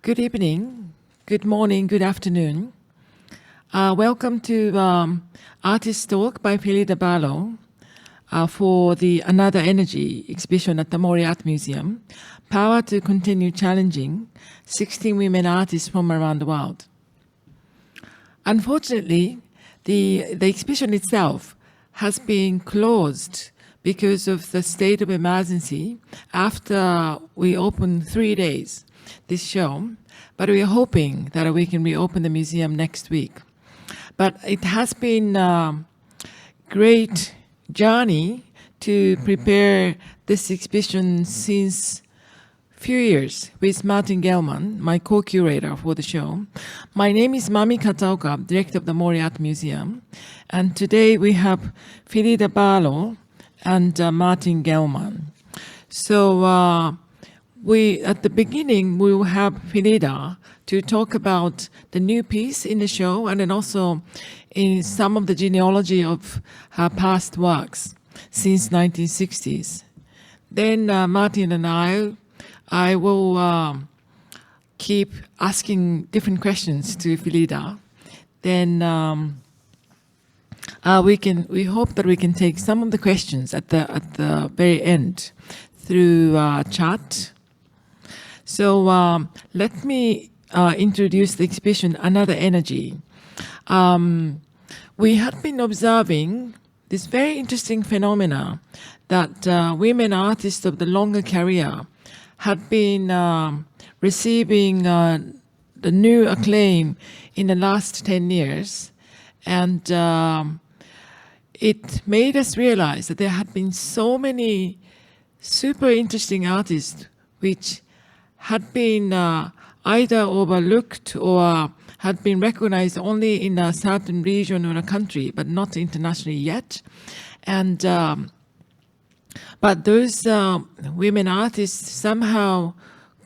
Good evening, good morning, good afternoon. Welcome to Artist Talk by Phyllida Barlow for the Another Energy exhibition at the Mori Art Museum, Power to Continue Challenging 16 Women Artists from Around the World. Unfortunately, the exhibition itself has been closed because of the state of emergency after we opened 3 days this show, but we are hoping that we can reopen the museum next week. But it has been a great journey to prepare this exhibition since few years with Martin Gilman, my co-curator for the show. My name is Mami Kataoka, director of the Mori Art Museum, and today we have Phyllida Barlow and Martin Gilman. So at the beginning, we will have Phyllida to talk about the new piece in the show and then also in some of the genealogy of her past works since 1960s. Then Martin and I will keep asking different questions to Phyllida. Then we hope that we can take some of the questions at the very end through chat. So let me introduce the exhibition, Another Energy. We had been observing this very interesting phenomena that women artists of the longer career had been receiving the new acclaim in the last 10 years. And it made us realize that there had been so many super interesting artists which had been either overlooked or had been recognized only in a certain region or a country, but not internationally yet. And but those women artists somehow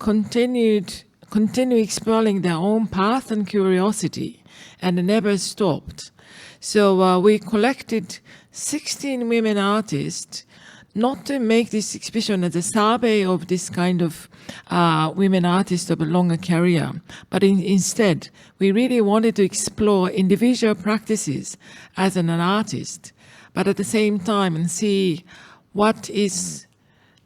continue exploring their own path and curiosity, and never stopped. So we collected 16 women artists, not to make this exhibition as a survey of this kind of women artists of a longer career, but instead, we really wanted to explore individual practices as an artist, but at the same time and see what is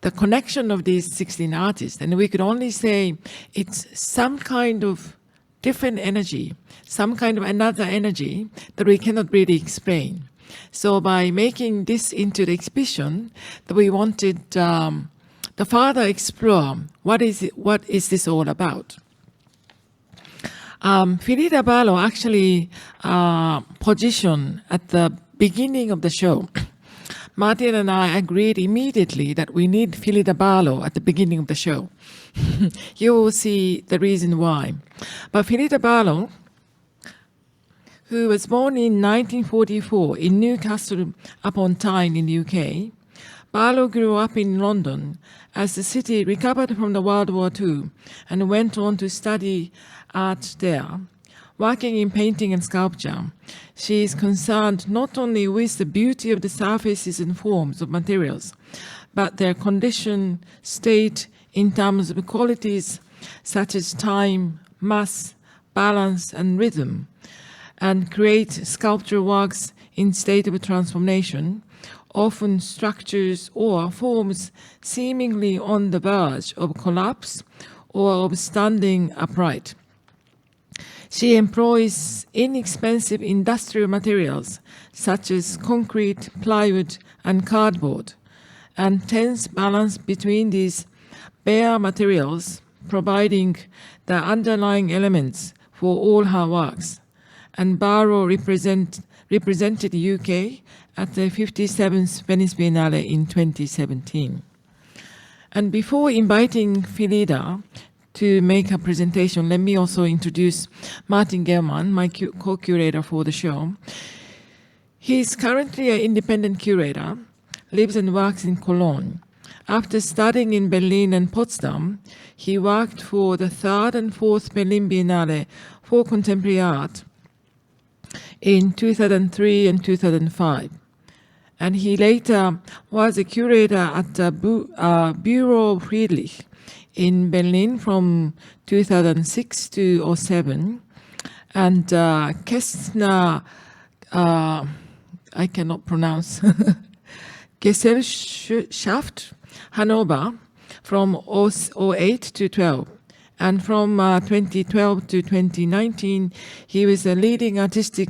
the connection of these 16 artists. And we could only say it's some kind of different energy, some kind of another energy that we cannot really explain. So by making this into the exhibition, that we wanted to further explore what is this all about. Phyllida Barlow actually positioned at the beginning of the show. Martin and I agreed immediately that we need Phyllida Barlow at the beginning of the show. You will see the reason why. But Phyllida Barlow, who was born in 1944 in Newcastle upon Tyne in the UK, Barlow grew up in London as the city recovered from the World War II and went on to study art there. Working in painting and sculpture, she is concerned not only with the beauty of the surfaces and forms of materials, but their condition, state in terms of qualities such as time, mass, balance, and rhythm, and create sculpture works in state of transformation, often structures or forms seemingly on the verge of collapse or of standing upright. She employs inexpensive industrial materials such as concrete, plywood, and cardboard, and tense balance between these bare materials, providing the underlying elements for all her works. And Barlow represented the UK at the 57th Venice Biennale in 2017. And before inviting Phyllida to make her presentation, let me also introduce Martin Germann, my co-curator for the show. He is currently an independent curator, lives and works in Cologne. After studying in Berlin and Potsdam, he worked for the 3rd and 4th Berlin Biennale for Contemporary Art in 2003 and 2005. And he later was a curator at the Bureau Friedrich in Berlin from 2006 to 2007. And Kästner, I cannot pronounce, Gesellschaft Hannover from 2008 to 12. And from 2012 to 2019, he was the leading artistic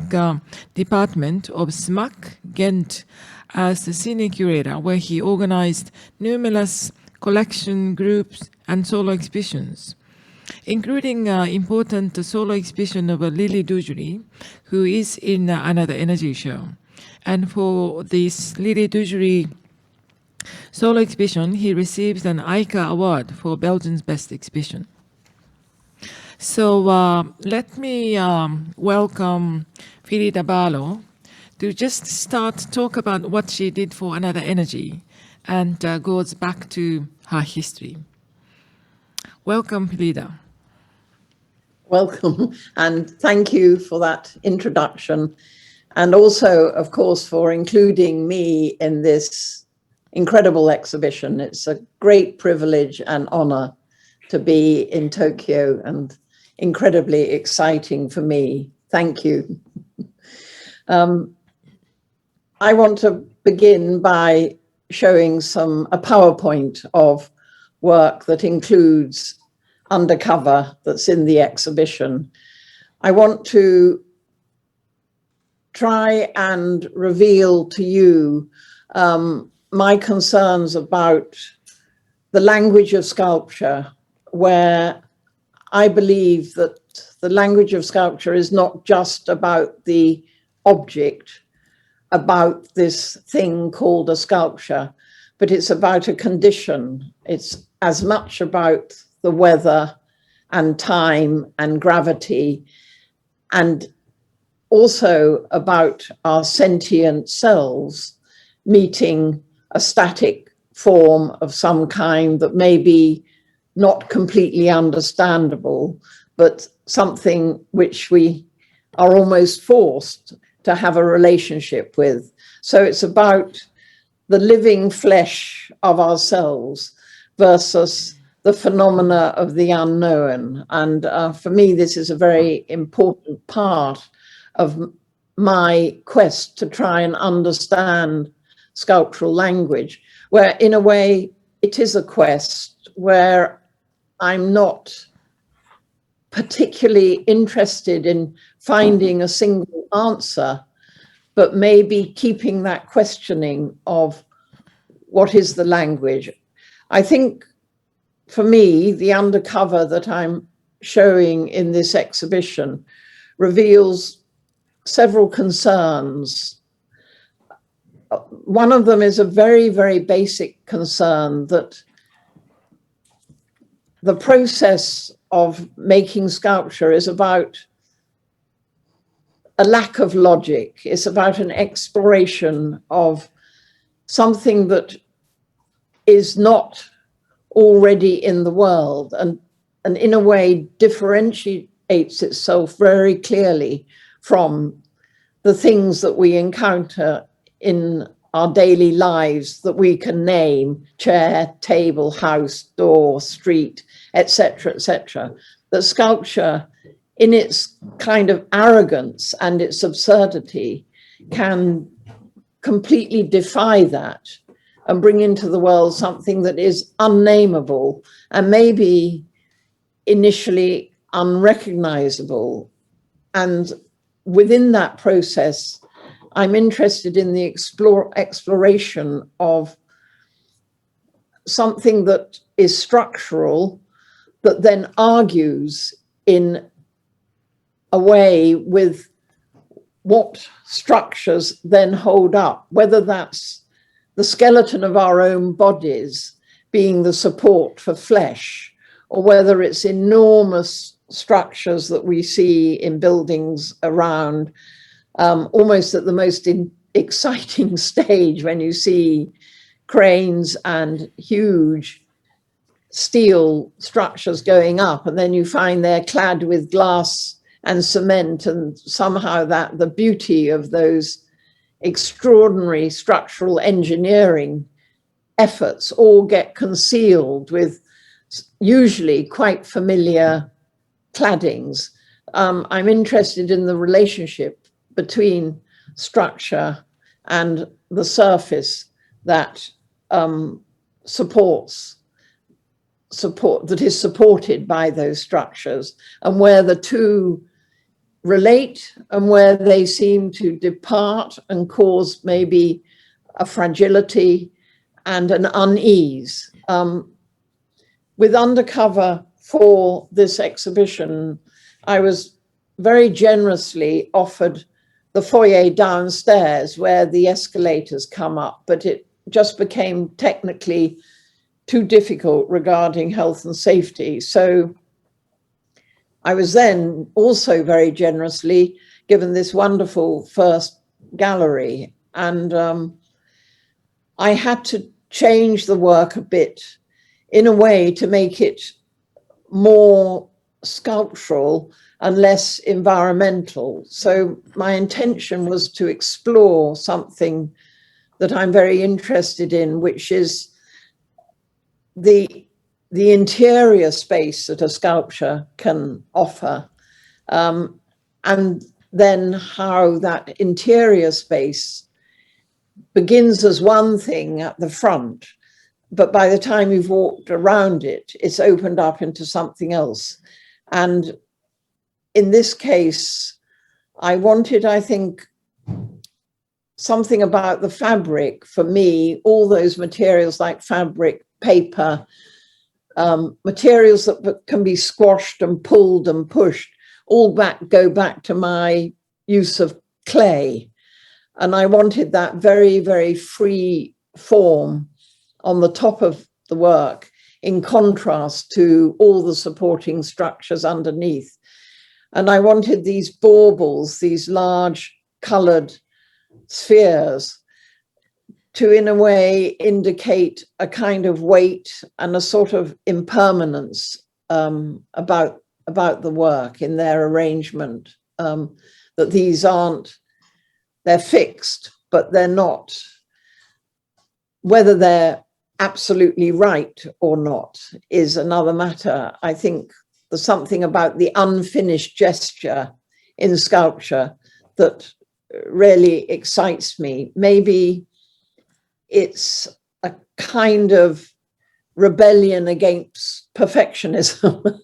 department of SMAC Ghent as the senior curator, where he organized numerous collection groups and solo exhibitions, including important solo exhibition of Lily Dugery, who is in Another Energy show. And for this Lily Dugery solo exhibition, he received an ICA award for Belgium's best exhibition. So let me welcome Phyllida Barlow to just talk about what she did for Another Energy and goes back to her history. Welcome, Phyllida. Welcome, and thank you for that introduction, and also, of course, for including me in this incredible exhibition. It's a great privilege and honor to be in Tokyo and incredibly exciting for me. Thank you. I want to begin by showing a PowerPoint of work that includes Undercover that's in the exhibition. I want to try and reveal to you my concerns about the language of sculpture, where I believe that the language of sculpture is not just about the object, about this thing called a sculpture, but it's about a condition. It's as much about the weather and time and gravity, and also about our sentient selves meeting a static form of some kind that may be not completely understandable, but something which we are almost forced to have a relationship with. So it's about the living flesh of ourselves versus the phenomena of the unknown. And for me, this is a very important part of my quest to try and understand sculptural language, where in a way it is a quest where I'm not particularly interested in finding a single answer, but maybe keeping that questioning of what is the language. I think for me, the undercover that I'm showing in this exhibition reveals several concerns. One of them is a very, very basic concern that the process of making sculpture is about a lack of logic. It's about an exploration of something that is not already in the world, and in a way differentiates itself very clearly from the things that we encounter in our daily lives that we can name: chair, table, house, door, street, etc., etc. The sculpture, in its kind of arrogance and its absurdity, can completely defy that and bring into the world something that is unnameable and maybe initially unrecognizable. And within that process, I'm interested in the exploration of something that is structural, that then argues in a way with what structures then hold up, whether that's the skeleton of our own bodies being the support for flesh, or whether it's enormous structures that we see in buildings around, almost at the most exciting stage when you see cranes and huge steel structures going up, and then you find they're clad with glass and cement, and somehow that the beauty of those extraordinary structural engineering efforts all get concealed with usually quite familiar claddings. I'm interested in the relationship between structure and the surface that that is supported by those structures, and where the two relate and where they seem to depart and cause maybe a fragility and an unease. With Undercover for this exhibition, I was very generously offered the foyer downstairs where the escalators come up, but it just became technically too difficult regarding health and safety. So I was then also very generously given this wonderful first gallery, and I had to change the work a bit in a way to make it more sculptural and less environmental. So my intention was to explore something that I'm very interested in, which is the interior space that a sculpture can offer, and then how that interior space begins as one thing at the front, but by the time you've walked around it, it's opened up into something else. And in this case, I wanted, I think, something about the fabric. For me, all those materials like fabric, paper, materials that can be squashed and pulled and pushed, all go back to my use of clay. And I wanted that very, very free form on the top of the work, in contrast to all the supporting structures underneath. And I wanted these baubles, these large colored spheres, to in a way indicate a kind of weight and a sort of impermanence about the work in their arrangement, that these aren't, they're fixed, but they're not, whether they're absolutely right or not is another matter. I think there's something about the unfinished gesture in sculpture that really excites me. Maybe it's a kind of rebellion against perfectionism.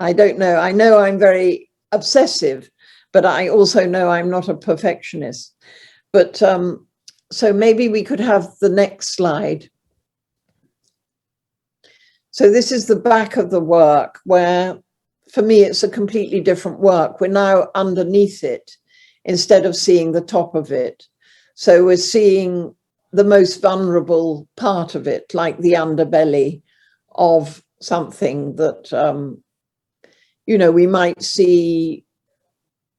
I don't know. I know I'm very obsessive, but I also know I'm not a perfectionist. But so maybe we could have the next slide. So this is the back of the work, where for me it's a completely different work. We're now underneath it instead of seeing the top of it. So we're seeing the most vulnerable part of it, like the underbelly of something that, you know, we might see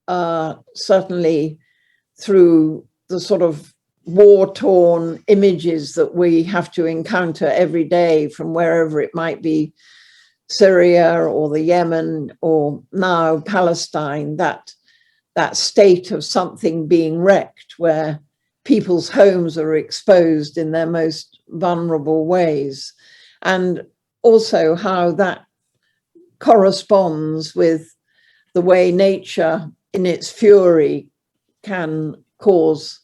certainly through the sort of war-torn images that we have to encounter every day from wherever it might be, Syria or the Yemen or now Palestine, that state of something being wrecked where people's homes are exposed in their most vulnerable ways, and also how that corresponds with the way nature in its fury can cause,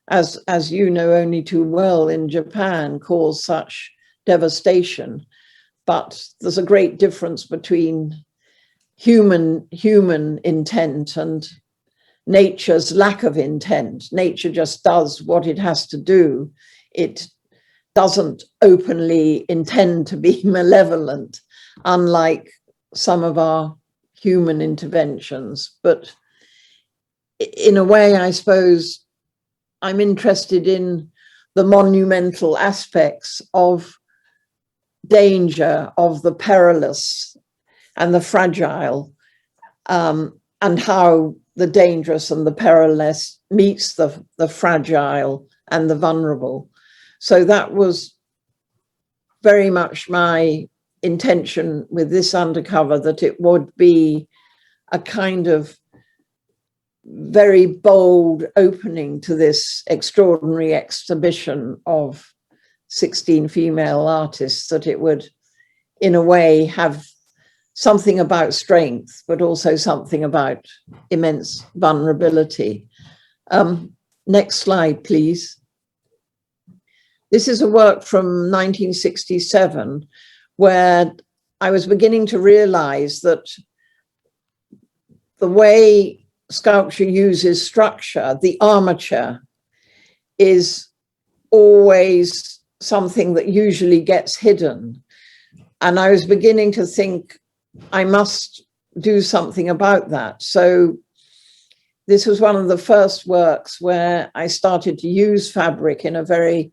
as you know only too well in Japan, cause such devastation. But there's a great difference between human intent and nature's lack of intent. Nature just does what it has to do. It doesn't openly intend to be malevolent, unlike some of our human interventions. But in a way, I suppose, I'm interested in the monumental aspects of danger, of the perilous and the fragile, and how the dangerous and the perilous meets the fragile and the vulnerable. So that was very much my intention with this Undercover, that it would be a kind of very bold opening to this extraordinary exhibition of 16 female artists, that it would, in a way, have something about strength, but also something about immense vulnerability. Next slide, please. This is a work from 1967, where I was beginning to realize that the way sculpture uses structure, the armature, is always something that usually gets hidden. And I was beginning to think I must do something about that. So this was one of the first works where I started to use fabric in a very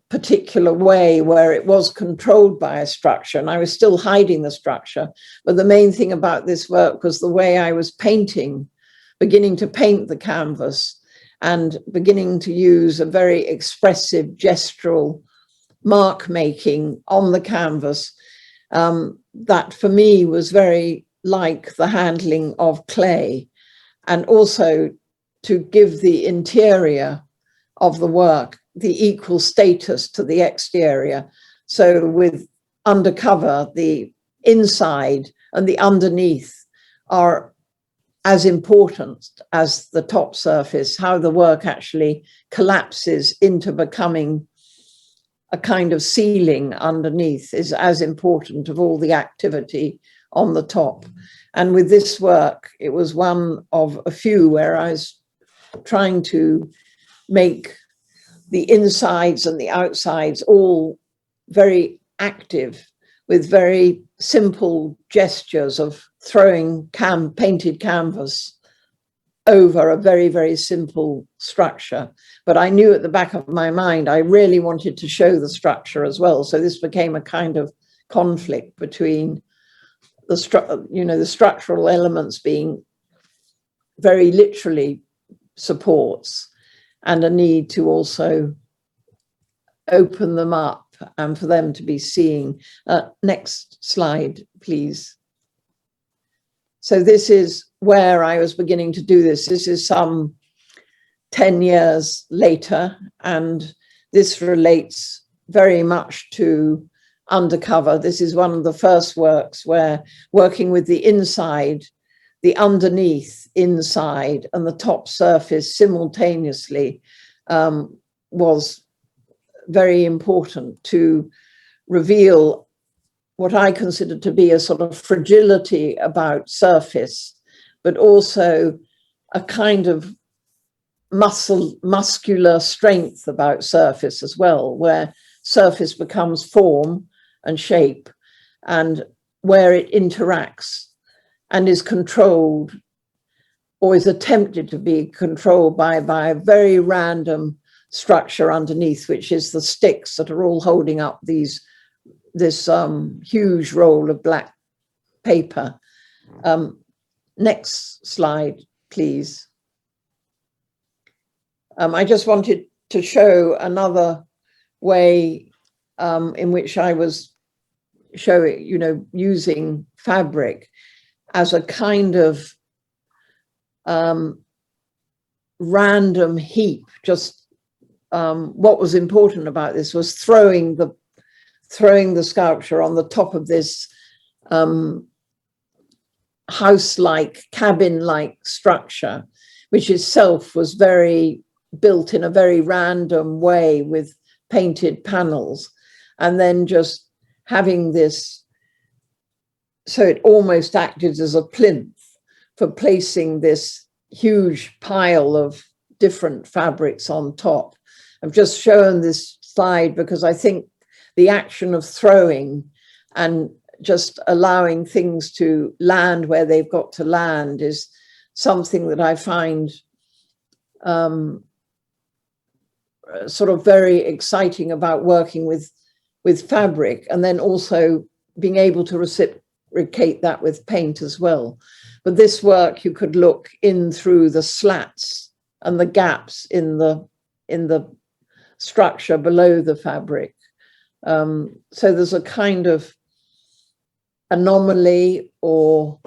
particular way, where it was controlled by a structure, and I was still hiding the structure. But the main thing about this work was the way I was painting, beginning to paint the canvas and beginning to use a very expressive gestural mark making on the canvas. That for me was very like the handling of clay, and also to give the interior of the work the equal status to the exterior. So with undercover, the inside and the underneath are as important as the top surface. How the work actually collapses into becoming a kind of ceiling underneath is as important of all the activity on the top. And with this work, it was one of a few where I was trying to make the insides and the outsides all very active, with very simple gestures of throwing painted canvas over a very, very simple structure. But I knew at the back of my mind, I really wanted to show the structure as well. So this became a kind of conflict between the structural elements being very literally supports, and a need to also open them up and for them to be seeing. Next slide, please. So this is where I was beginning to do this. This is some 10 years later, and this relates very much to undercover. This is one of the first works where working with the inside, the underneath, inside, and the top surface simultaneously was very important to reveal what I consider to be a sort of fragility about surface, but also a kind of muscular strength about surface as well, where surface becomes form and shape, and where it interacts and is controlled, or is attempted to be controlled by a very random structure underneath, which is the sticks that are all holding up this huge roll of black paper. Next slide, please. I just wanted to show another way in which I was showing, using fabric as a kind of random heap. Just what was important about this was throwing the sculpture on the top of this house-like, cabin-like structure, which itself was built in a very random way with painted panels, and then just having this, so it almost acted as a plinth for placing this huge pile of different fabrics on top. I've just shown this slide because I think the action of throwing and just allowing things to land where they've got to land is something that I find sort of very exciting about working with fabric, and then also being able to reciprocate that with paint as well. But this work, you could look in through the slats and the gaps in the structure below the fabric. So there's a kind of anomaly or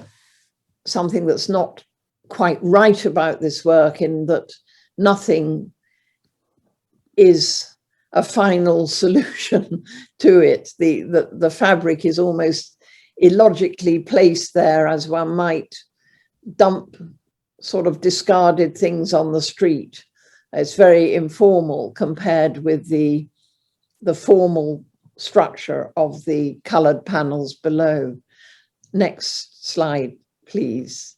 something that's not quite right about this work in that nothing is a final solution to it. The fabric is almost illogically placed there, as one might dump sort of discarded things on the street. It's very informal compared with the formal structure of the colored panels below. Next slide, please.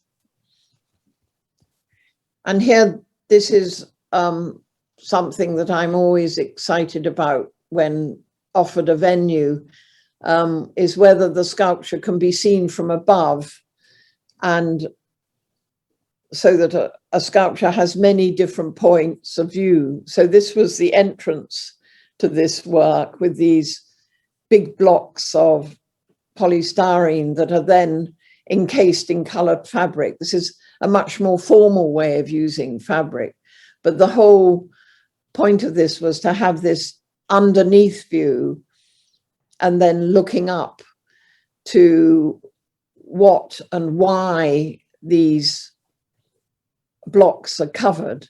And here, this is something that I'm always excited about when offered a venue, is whether the sculpture can be seen from above, and so that a sculpture has many different points of view. So this was the entrance to this work with these big blocks of polystyrene that are then encased in colored fabric. This is a much more formal way of using fabric, but the whole point of this was to have this underneath view and then looking up to what and why these blocks are covered,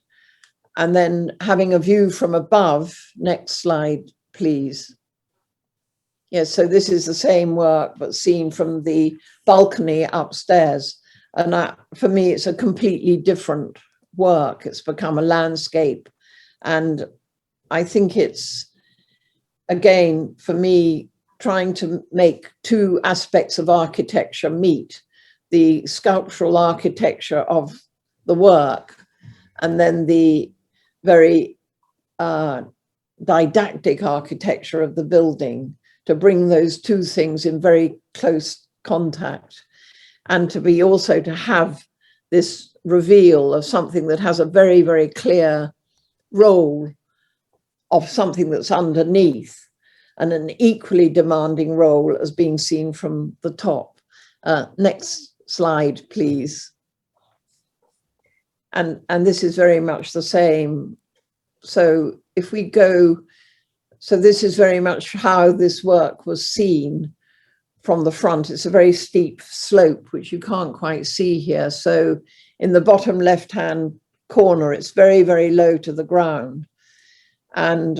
and then having a view from above. Next slide, please. Yes, so this is the same work, but seen from the balcony upstairs. And for me, it's a completely different work. It's become a landscape. And I think it's, again, for me, trying to make two aspects of architecture meet: the sculptural architecture of the work and then the very didactic architecture of the building, to bring those two things in very close contact, and to be also to have this reveal of something that has a very, very clear role of something that's underneath, and an equally demanding role as being seen from the top. Next slide, please. And this is very much the same. So if we go, so this is very much how this work was seen from the front. It's a very steep slope, which you can't quite see here. So in the bottom left-hand corner, it's very, very low to the ground. And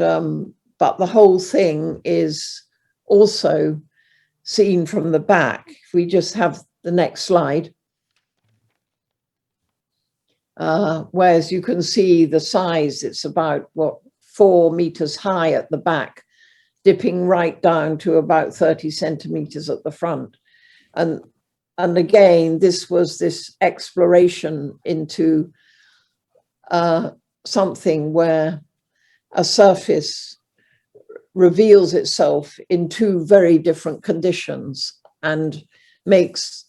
but the whole thing is also seen from the back. If we just have the next slide. Whereas you can see the size, it's about, 4 meters high at the back, dipping right down to about 30 centimeters at the front. And again, this was this exploration into something where a surface reveals itself in two very different conditions and makes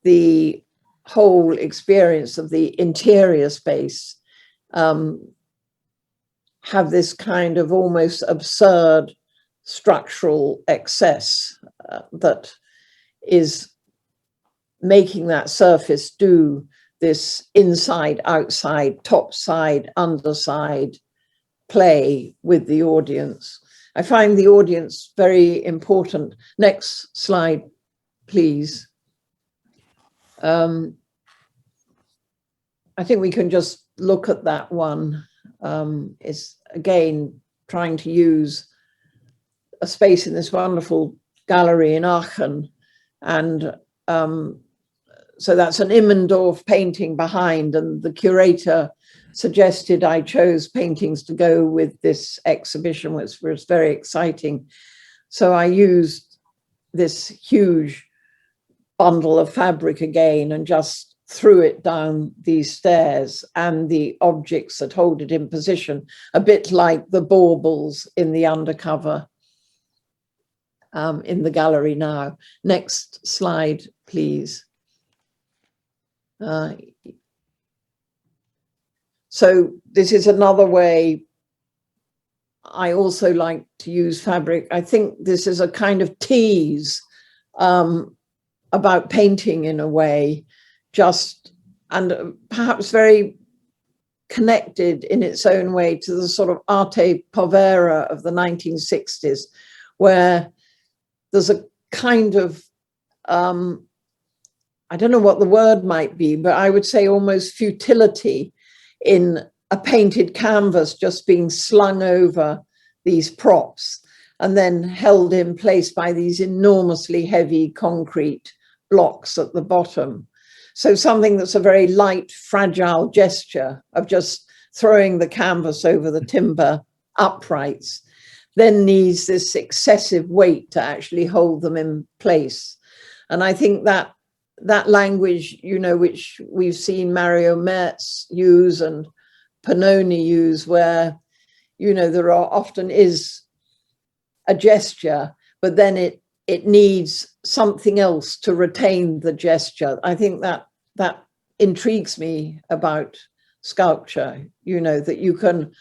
the whole experience of the interior space have this kind of almost absurd structural excess that is making that surface do this inside, outside, top side, underside play with the audience. I find the audience very important. Next slide, please. I think we can just look at that one. It's again trying to use a space in this wonderful gallery in Aachen, and so that's an Immendorf painting behind, and the curator suggested I chose paintings to go with this exhibition, which was very exciting. So I used this huge bundle of fabric again and just threw it down these stairs and the objects that hold it in position, a bit like the baubles in the undercover in the gallery now. Next slide, please. So this is another way I also like to use fabric. I think this is a kind of tease about painting in a way, just, and perhaps very connected in its own way to the sort of arte povera of the 1960s, where there's a kind of I don't know what the word might be, but I would say almost futility in a painted canvas just being slung over these props and then held in place by these enormously heavy concrete blocks at the bottom. So something that's a very light, fragile gesture of just throwing the canvas over the timber uprights then needs this excessive weight to actually hold them in place. And I think that that language, you know, which we've seen Mario Merz use and Pannoni use, where, you know, there are often is a gesture, but then it needs something else to retain the gesture. I think that intrigues me about sculpture, you know, that you can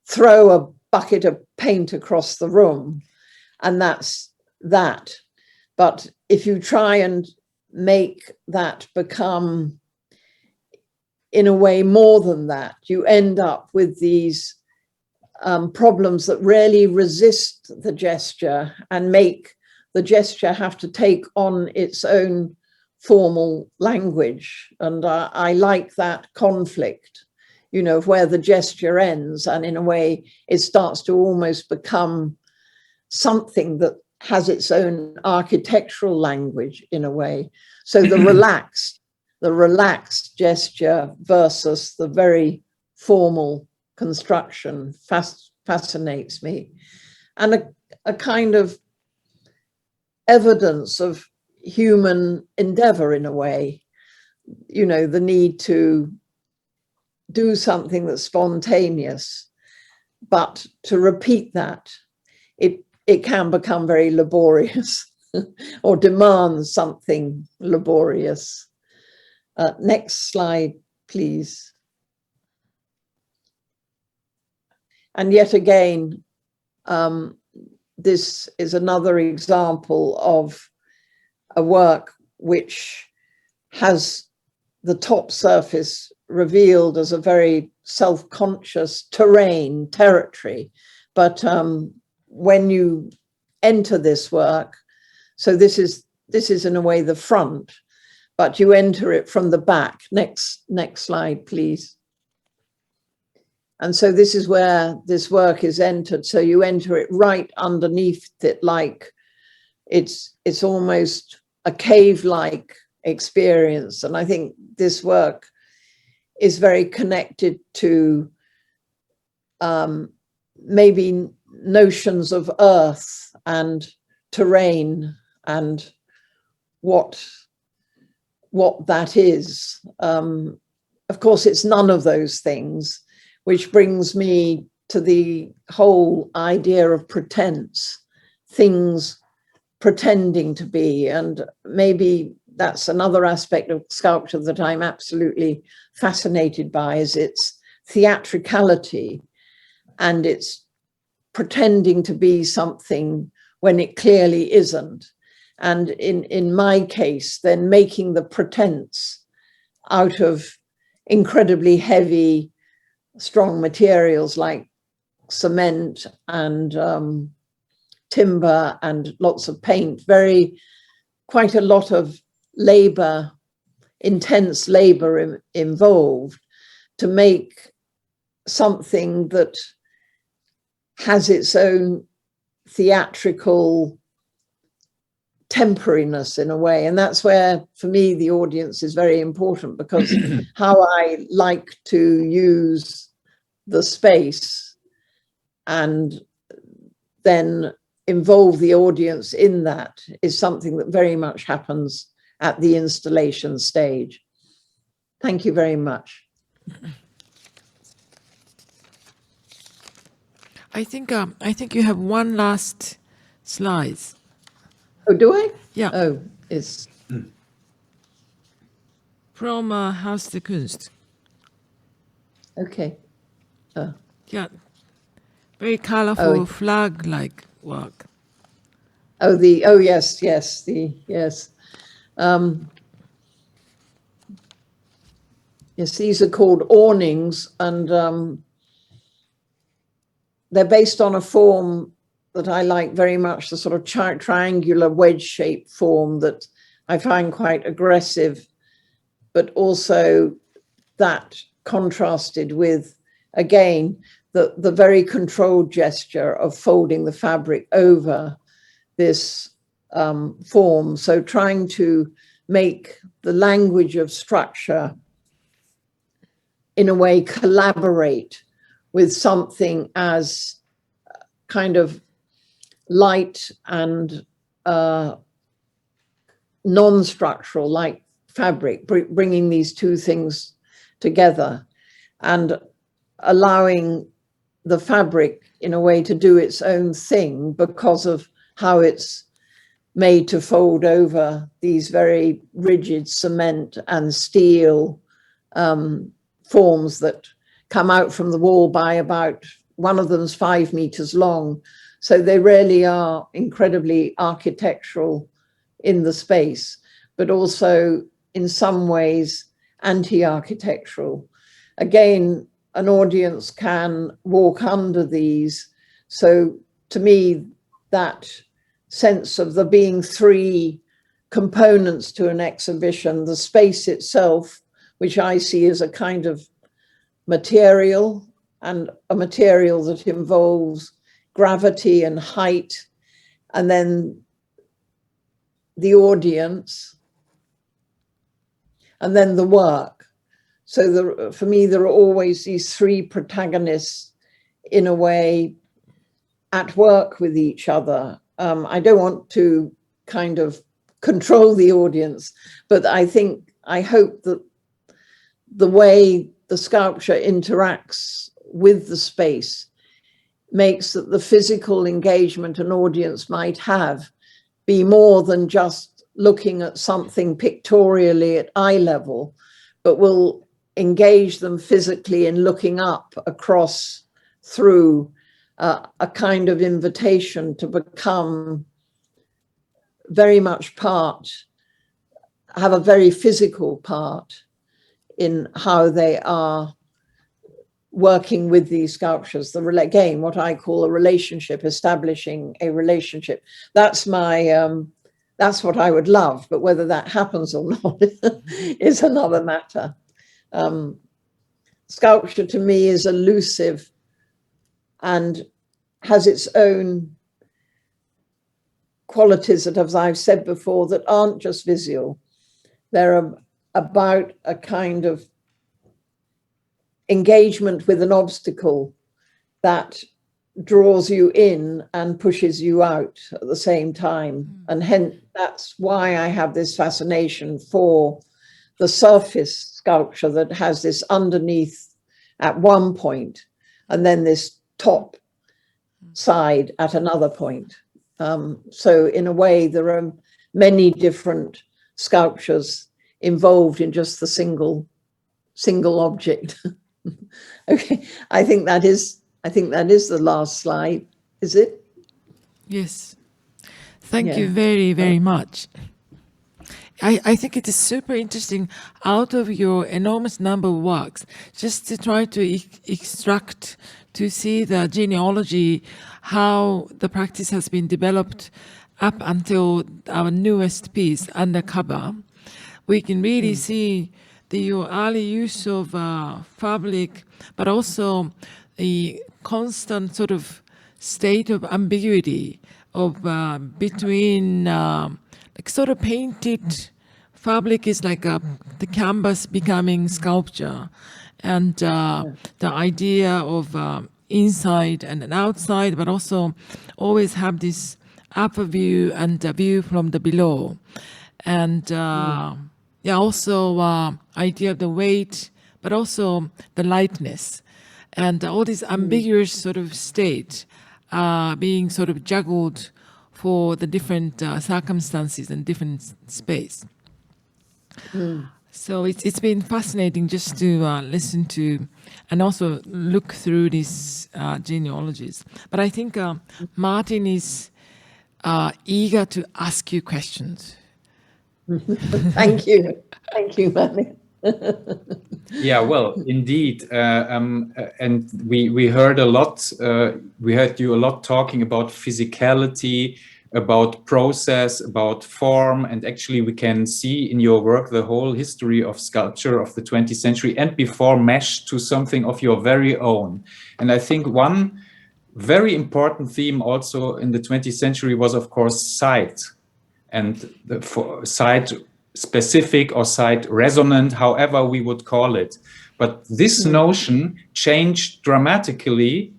throw a bucket of paint across the room and that's that. But if you try and make that become in a way more than that, you end up with these problems that really resist the gesture and make the gesture have to take on its own formal language. And I like that conflict, you know, of where the gesture ends and in a way it starts to almost become something that has its own architectural language in a way. So the relaxed gesture versus the very formal construction fascinates me. And a kind of evidence of human endeavor in a way, you know, the need to do something that's spontaneous, but to repeat that, it can become very laborious or demand something laborious. Next slide, please. And yet again, this is another example of a work which has the top surface revealed as a very self-conscious territory. But when you enter this work, so this is in a way the front, but you enter it from the back. Next slide, please. And so this is where this work is entered. So you enter it right underneath it, like it's almost a cave-like experience. And I think this work is very connected to maybe notions of earth and terrain and what that is. Of course, it's none of those things, which brings me to the whole idea of pretense, things pretending to be. And maybe that's another aspect of sculpture that I'm absolutely fascinated by, is its theatricality and its pretending to be something when it clearly isn't. And in my case, then making the pretense out of incredibly heavy, strong materials like cement and timber and lots of paint, quite a lot of labor, intense labor involved to make something that has its own theatrical temporariness in a way. And that's where, for me, the audience is very important, because how I like to use the space and then involve the audience in that is something that very much happens at the installation stage. Thank you very much. I think you have one last slide. Oh, do I? Yeah. Oh, it's From Haus der Kunst. okay. Yeah. Very colorful flag-like work. Oh, yes. Yes. Yes, these are called awnings, and they're based on a form that I like very much, the sort of triangular wedge-shaped form that I find quite aggressive, but also that contrasted with, again, the very controlled gesture of folding the fabric over this form. So trying to make the language of structure in a way collaborate with something as kind of light and non-structural, like fabric, bringing these two things together and allowing the fabric in a way to do its own thing because of how it's made to fold over these very rigid cement and steel forms that come out from the wall by about, one of them's 5 meters long. So they really are incredibly architectural in the space, but also in some ways anti-architectural. Again, an audience can walk under these. So to me, that sense of there being 3 components to an exhibition, the space itself, which I see as a kind of material, and a material that involves gravity and height, and then the audience, and then the work. So for me, there are always these 3 protagonists in a way at work with each other. I don't want to kind of control the audience, but I hope that the way the sculpture interacts with the space makes that the physical engagement an audience might have be more than just looking at something pictorially at eye level, but will engage them physically in looking up across through a kind of invitation to become very much have a very physical part in how they are working with these sculptures. Again, what I call a relationship, establishing a relationship. That's what I would love, but whether that happens or not is another matter. Sculpture to me is elusive and has its own qualities that, as I've said before, that aren't just visual. They're about a kind of engagement with an obstacle that draws you in and pushes you out at the same time. And hence, that's why I have this fascination for the surface sculpture that has this underneath at one point, and then this top side at another point. So in a way, there are many different sculptures involved in just the single object. Okay, I think that is the last slide. Is it? Yes. Thank you very, very much. I think it is super interesting, out of your enormous number of works, just to try to extract, to see the genealogy, how the practice has been developed up until our newest piece, Undercover. We can really see your early use of fabric, but also the constant sort of state of ambiguity of between like sort of painted fabric is like the canvas becoming sculpture, and the idea of inside and an outside, but also always have this upper view and a view from the below, and also idea of the weight, but also the lightness, and all this ambiguous sort of state being sort of juggled for the different circumstances and different space. So it's been fascinating just to listen to and also look through these genealogies. But I think Martin is eager to ask you questions. Thank you, Mami. Yeah, well, indeed, and we heard a lot. We heard you a lot talking about physicality, about process, about form, and actually we can see in your work the whole history of sculpture of the 20th century and before meshed to something of your very own. And I think one very important theme also in the 20th century was, of course, site, and for site specific or site resonant, however we would call it. But this notion changed dramatically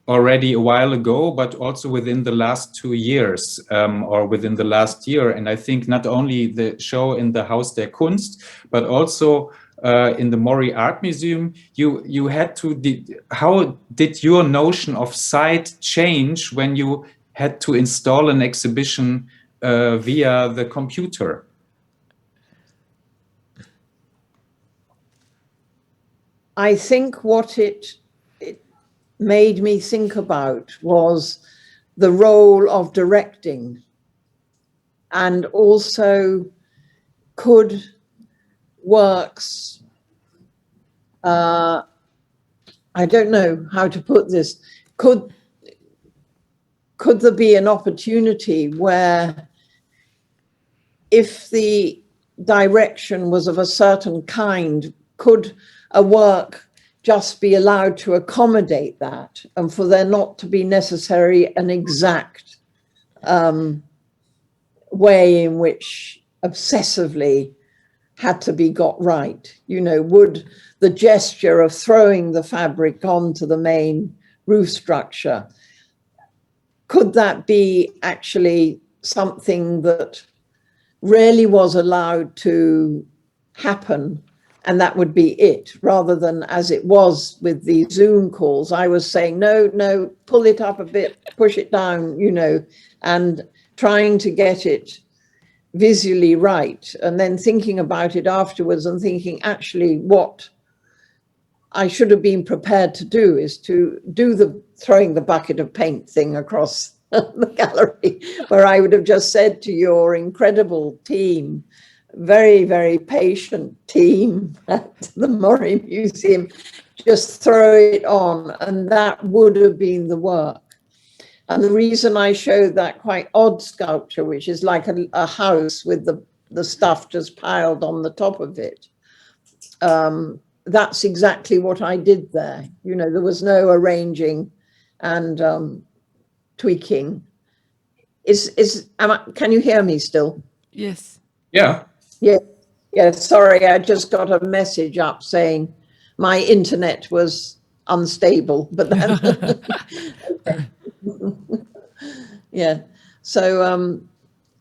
already a while ago, but also within the last 2 years or within the last year. And I think not only the show in the Haus der Kunst, but also in the Mori Art Museum, you had to, how did your notion of site change when you had to install an exhibition via the computer? I think what it made me think about was the role of directing, and also could works, I don't know how to put this, could there be an opportunity where if the direction was of a certain kind, could a work just be allowed to accommodate that, and for there not to be necessarily an exact way in which obsessively had to be got right? You know, would the gesture of throwing the fabric onto the main roof structure, could that be actually something that really was allowed to happen, and that would be it, rather than as it was with the Zoom calls, I was saying, no, pull it up a bit, push it down, you know, and trying to get it visually right, and then thinking about it afterwards and thinking, actually, what I should have been prepared to do is to do the throwing the bucket of paint thing across the gallery, where I would have just said to your incredible team, very, very patient team at the Mori Museum, just throw it on, and that would have been the work. And the reason I showed that quite odd sculpture, which is like a house with the stuff just piled on the top of it, that's exactly what I did there. You know, there was no arranging and tweaking. Can you hear me still? Yes. Yeah. Yeah, sorry, I just got a message up saying my internet was unstable, but then, okay. Yeah, so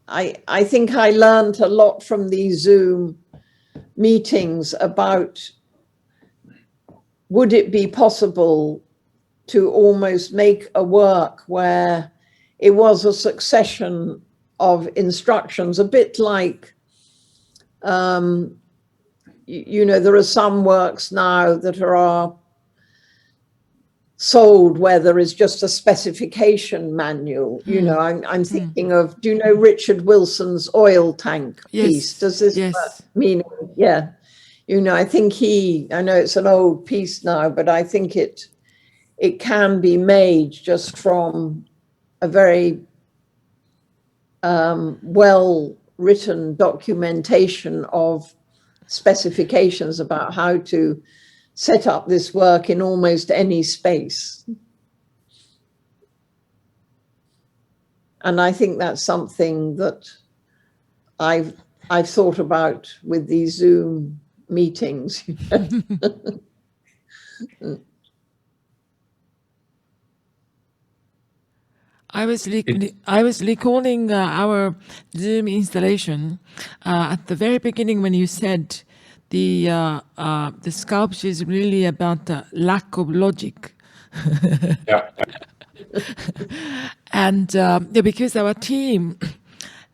I think I learned a lot from these Zoom meetings about, would it be possible to almost make a work where it was a succession of instructions, a bit like, you know, there are some works now that are sold where there is just a specification manual. You know, I'm thinking of, do you know Richard Wilson's oil tank piece? Does this mean? Yeah. You know, I think I know it's an old piece now, but I think it can be made just from a very well-written documentation of specifications about how to set up this work in almost any space. And I think that's something that I've thought about with these Zoom meetings. I was recalling our Zoom installation at the very beginning when you said the sculpture is really about the lack of logic. Yeah. And because our team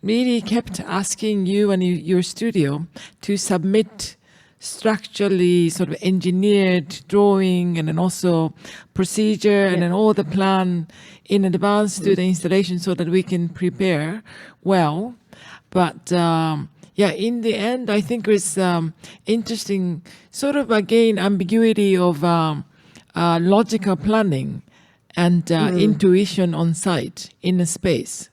really kept asking you and your studio to submit structurally sort of engineered drawing and then also procedure and then all the plan in advance to the installation so that we can prepare well. But yeah, in the end, I think it's interesting sort of, again, ambiguity of logical planning and intuition on site in a space.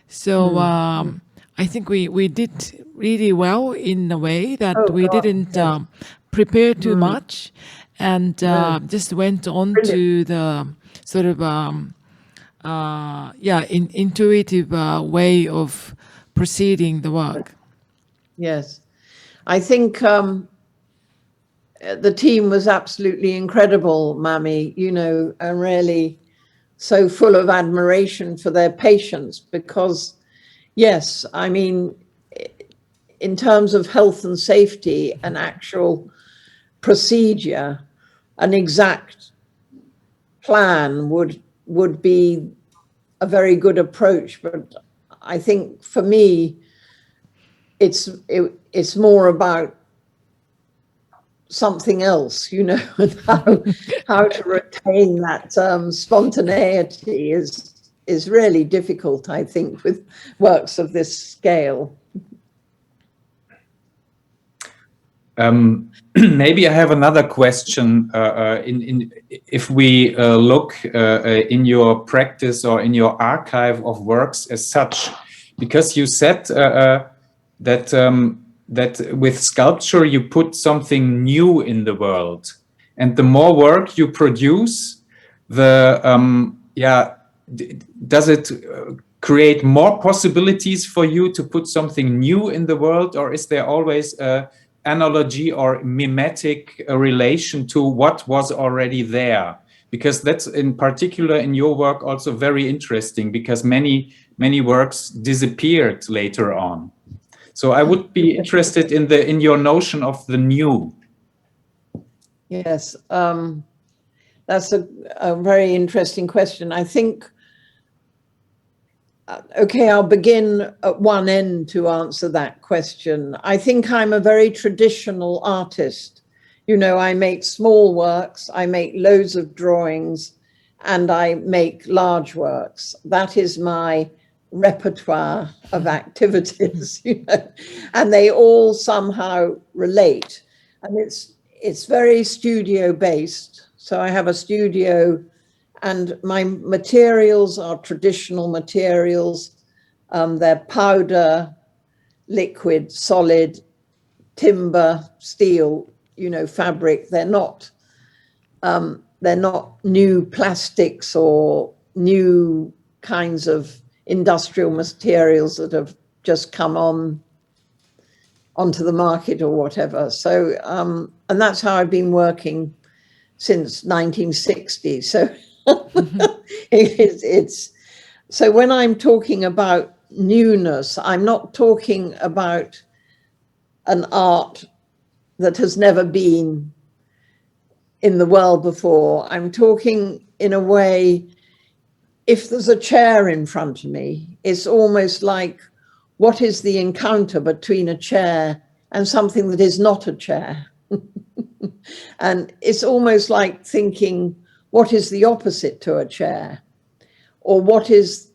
So I think we did really well in a way that we didn't prepare too much, and just went on to the sort of intuitive way of proceeding the work. Yes, I think the team was absolutely incredible, Mami, you know, and really so full of admiration for their patience, because yes, I mean, in terms of health and safety and actual procedure, an exact plan would be a very good approach. But I think for me, it's more about something else, you know, and how to retain that spontaneity is really difficult, I think, with works of this scale. Maybe I have another question. If we look in your practice or in your archive of works as such, because you said that with sculpture you put something new in the world, and the more work you produce, the does it create more possibilities for you to put something new in the world, or is there always a analogy or mimetic relation to what was already there? Because that's in particular in your work also very interesting, because many works disappeared later on. So I would be interested in your notion of the new. Yes, that's a very interesting question. I think, okay, I'll begin at one end to answer that question. I think I'm a very traditional artist. You know, I make small works, I make loads of drawings, and I make large works. That is my repertoire of activities, you know, and they all somehow relate. And it's very studio based. So I have a studio, and my materials are traditional materials. They're powder, liquid, solid, timber, steel, you know, fabric. They're not new plastics or new kinds of industrial materials that have just come onto the market or whatever. So, and that's how I've been working since 1960. So so when I'm talking about newness, I'm not talking about an art that has never been in the world before. I'm talking in a way, if there's a chair in front of me, it's almost like, what is the encounter between a chair and something that is not a chair? And it's almost like thinking, what is the opposite to a chair? Or what is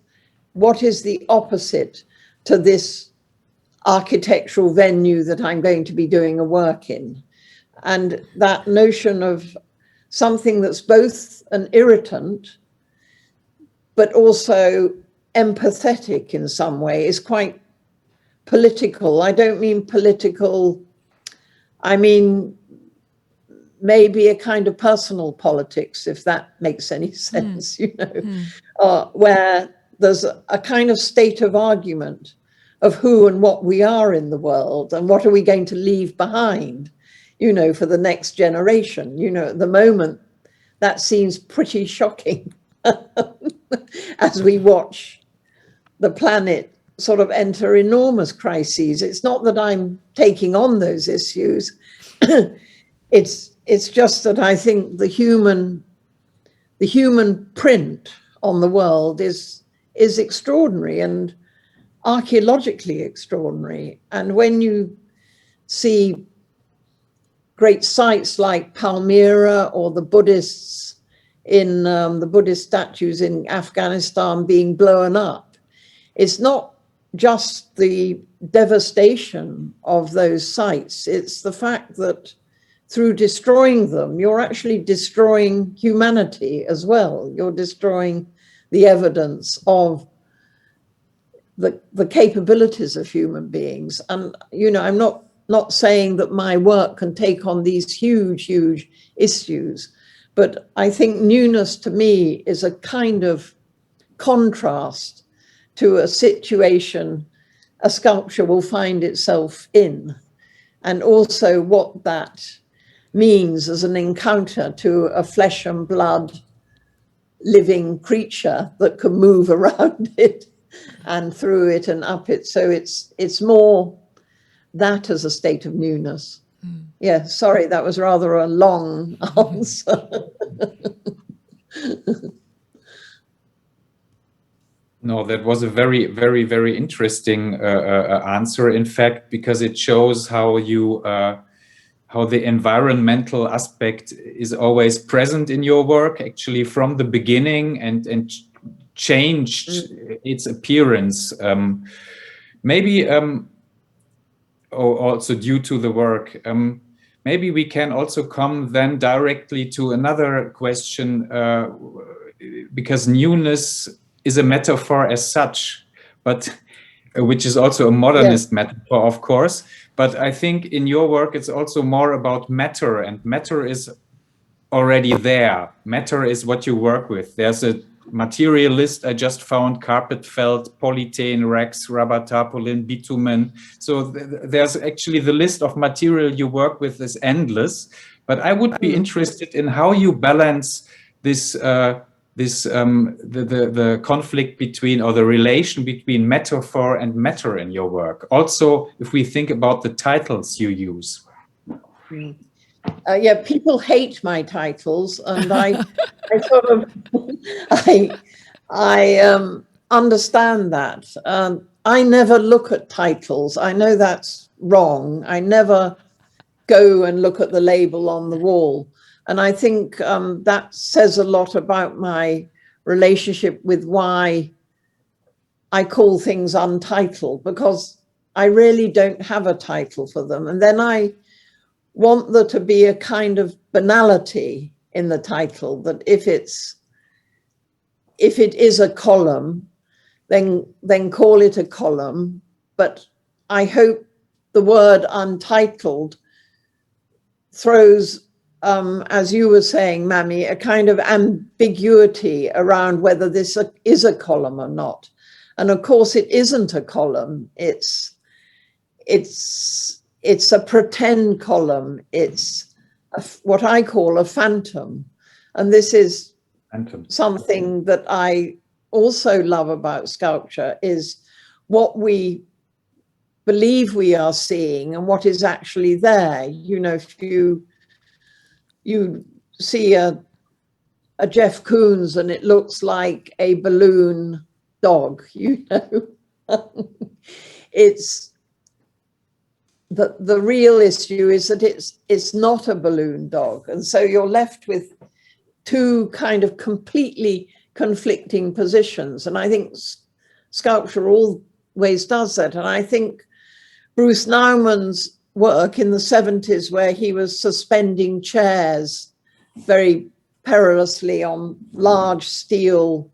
the opposite to this architectural venue that I'm going to be doing a work in? And that notion of something that's both an irritant, but also empathetic in some way, is quite political. I don't mean political, I mean maybe a kind of personal politics, if that makes any sense, you know, where there's a kind of state of argument of who and what we are in the world and what are we going to leave behind, you know, for the next generation. You know, at the moment, that seems pretty shocking as we watch the planet sort of enter enormous crises. It's not that I'm taking on those issues. It's just that I think the human print on the world is extraordinary and archaeologically extraordinary. And when you see great sites like Palmyra or the Buddhists in the Buddhist statues in Afghanistan being blown up, it's not just the devastation of those sites, it's the fact that through destroying them, you're actually destroying humanity as well. You're destroying the evidence of the capabilities of human beings. And, you know, I'm not saying that my work can take on these huge issues, but I think newness to me is a kind of contrast to a situation a sculpture will find itself in, and also what that means as an encounter to a flesh and blood living creature that can move around it and through it and up it. So it's more that as a state of newness. Yeah, sorry, that was rather a long answer. No, that was a very, very, very interesting answer, in fact, because it shows how you how the environmental aspect is always present in your work, actually from the beginning, and changed its appearance. Maybe also due to the work. Maybe we can also come then directly to another question, because newness is a metaphor as such, but which is also a modernist metaphor, of course. But I think in your work, it's also more about matter, and matter is already there. Matter is what you work with. There's a material list I just found: carpet, felt, polythene, rags, rubber, tarpaulin, bitumen. So there's actually the list of material you work with is endless. But I would be interested in how you balance this the conflict between, or the relation between, metaphor and matter in your work. Also, if we think about the titles you use. Yeah, people hate my titles, and I sort of I understand that. I never look at titles. I know that's wrong. I never go and look at the label on the wall. And I think that says a lot about my relationship with why I call things untitled, because I really don't have a title for them. And then I want there to be a kind of banality in the title, that if it is a column, then call it a column. But I hope the word untitled throws, as you were saying, Mami, a kind of ambiguity around whether this is a column or not. And of course, it isn't a column. It's a pretend column. It's what I call a phantom. And this is something that I also love about sculpture, is what we believe we are seeing and what is actually there. You know, if you see a Jeff Koons and it looks like a balloon dog, you know, it's the real issue is that it's not a balloon dog. And so you're left with two kind of completely conflicting positions. And I think sculpture always does that. And I think Bruce Naumann's work in the 70s, where he was suspending chairs very perilously on large steel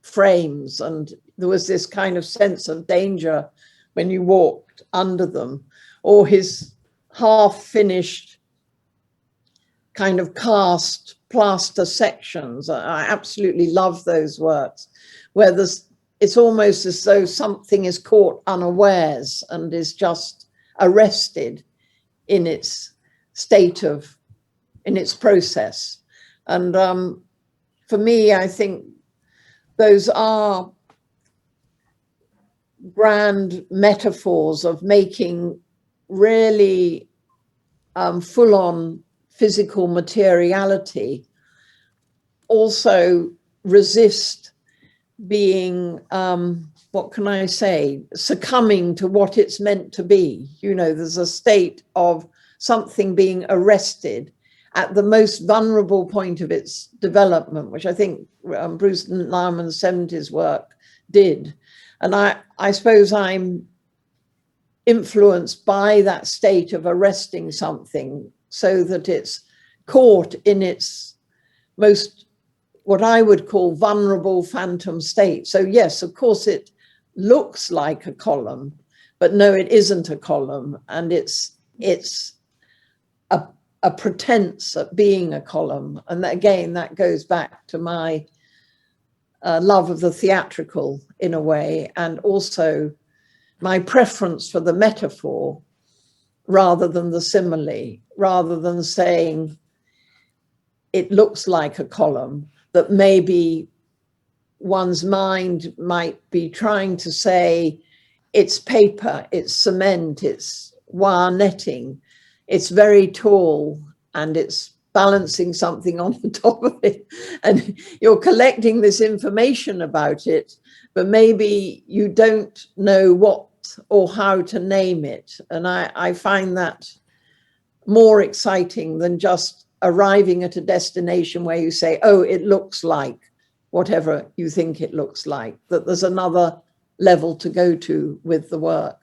frames, and there was this kind of sense of danger when you walked under them, or his half-finished kind of cast plaster sections. I absolutely love those works, where it's almost as though something is caught unawares and is just arrested in its state of, in its process. And for me, I think those are grand metaphors of making really full-on physical materiality also resist being, what can I say, succumbing to what it's meant to be. You know, there's a state of something being arrested at the most vulnerable point of its development, which I think Bruce Naumann's 70s work did. And I suppose I'm influenced by that state of arresting something so that it's caught in its most, what I would call, vulnerable phantom state. So yes, of course, it looks like a column, but no, it isn't a column, and it's a pretense at being a column. And again, that goes back to my love of the theatrical in a way, and also my preference for the metaphor rather than the simile, rather than saying it looks like a column, that maybe one's mind might be trying to say it's paper, it's cement, it's wire netting, it's very tall, and it's balancing something on the top of it. And you're collecting this information about it, but maybe you don't know what or how to name it. And I find that more exciting than just arriving at a destination where you say, oh, it looks like whatever you think it looks like, that there's another level to go to with the work.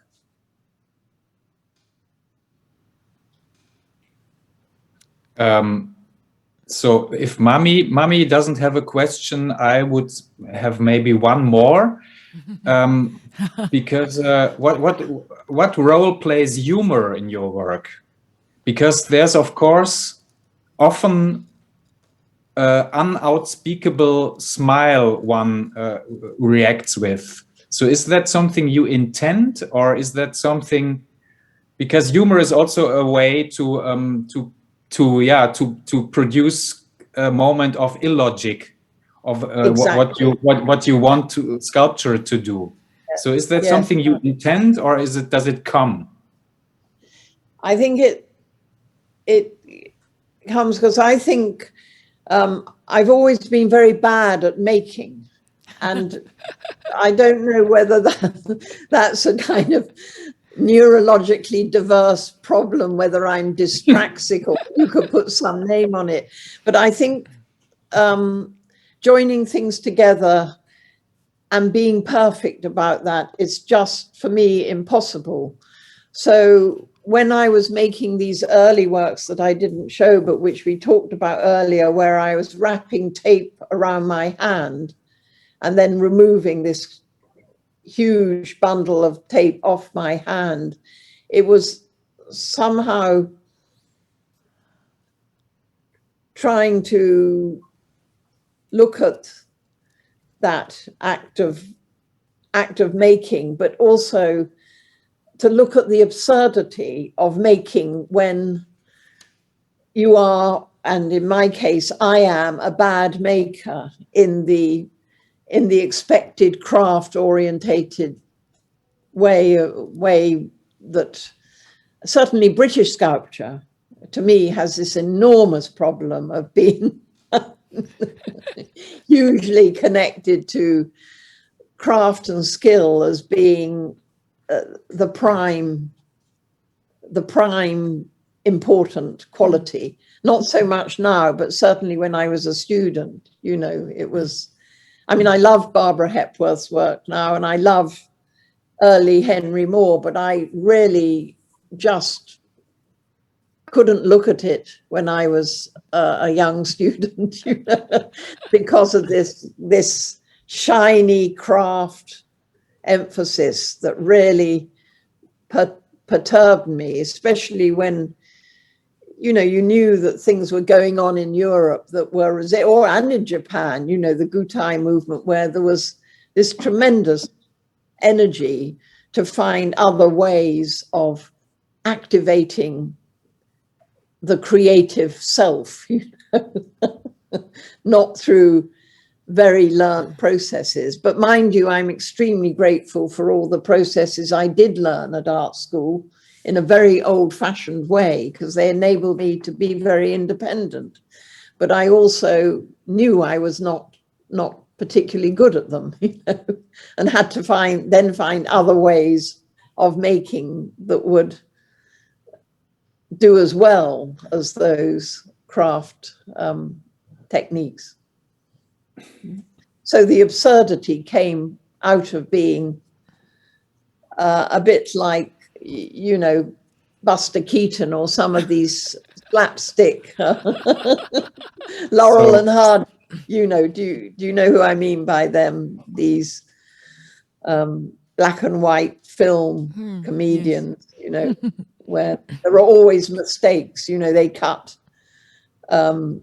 So if Mami doesn't have a question, I would have maybe one more, because what role plays humor in your work? Because there's, of course, often unspeakable smile one reacts with. So is that something you intend, or is that something, because humor is also a way to produce a moment of illogic of Exactly. what you want to sculpture to do. So is that something you intend, or does it come? I think it comes because I think I've always been very bad at making, and I don't know whether that's a kind of neurologically diverse problem, whether I'm dyspraxic or you could put some name on it. But I think joining things together and being perfect about that is just, for me, impossible. So when I was making these early works that I didn't show, but which we talked about earlier, where I was wrapping tape around my hand and then removing this huge bundle of tape off my hand, it was somehow trying to look at that act of making, but also to look at the absurdity of making when you are, and in my case, I am a bad maker in the expected craft orientated way that certainly British sculpture to me has this enormous problem of being hugely connected to craft and skill as being the prime important quality. Not so much now, but certainly when I was a student, you know, it was, I mean, I love Barbara Hepworth's work now, and I love early Henry Moore, but I really just couldn't look at it when I was a young student, you know, because of this shiny craft emphasis that really perturbed me, especially when, you know, you knew that things were going on in Europe that were, and in Japan, you know, the Gutai movement, where there was this tremendous energy to find other ways of activating the creative self, you know, not through very learned processes. But mind you, I'm extremely grateful for all the processes I did learn at art school in a very old-fashioned way, because they enabled me to be very independent. But I also knew I was not particularly good at them, you know, and had to find other ways of making that would do as well as those craft techniques. So the absurdity came out of being a bit like, you know, Buster Keaton or some of these slapstick Laurel and Hardy, you know, do you know who I mean by them? These black and white film comedians, yes. you know, where there are always mistakes. You know, they cut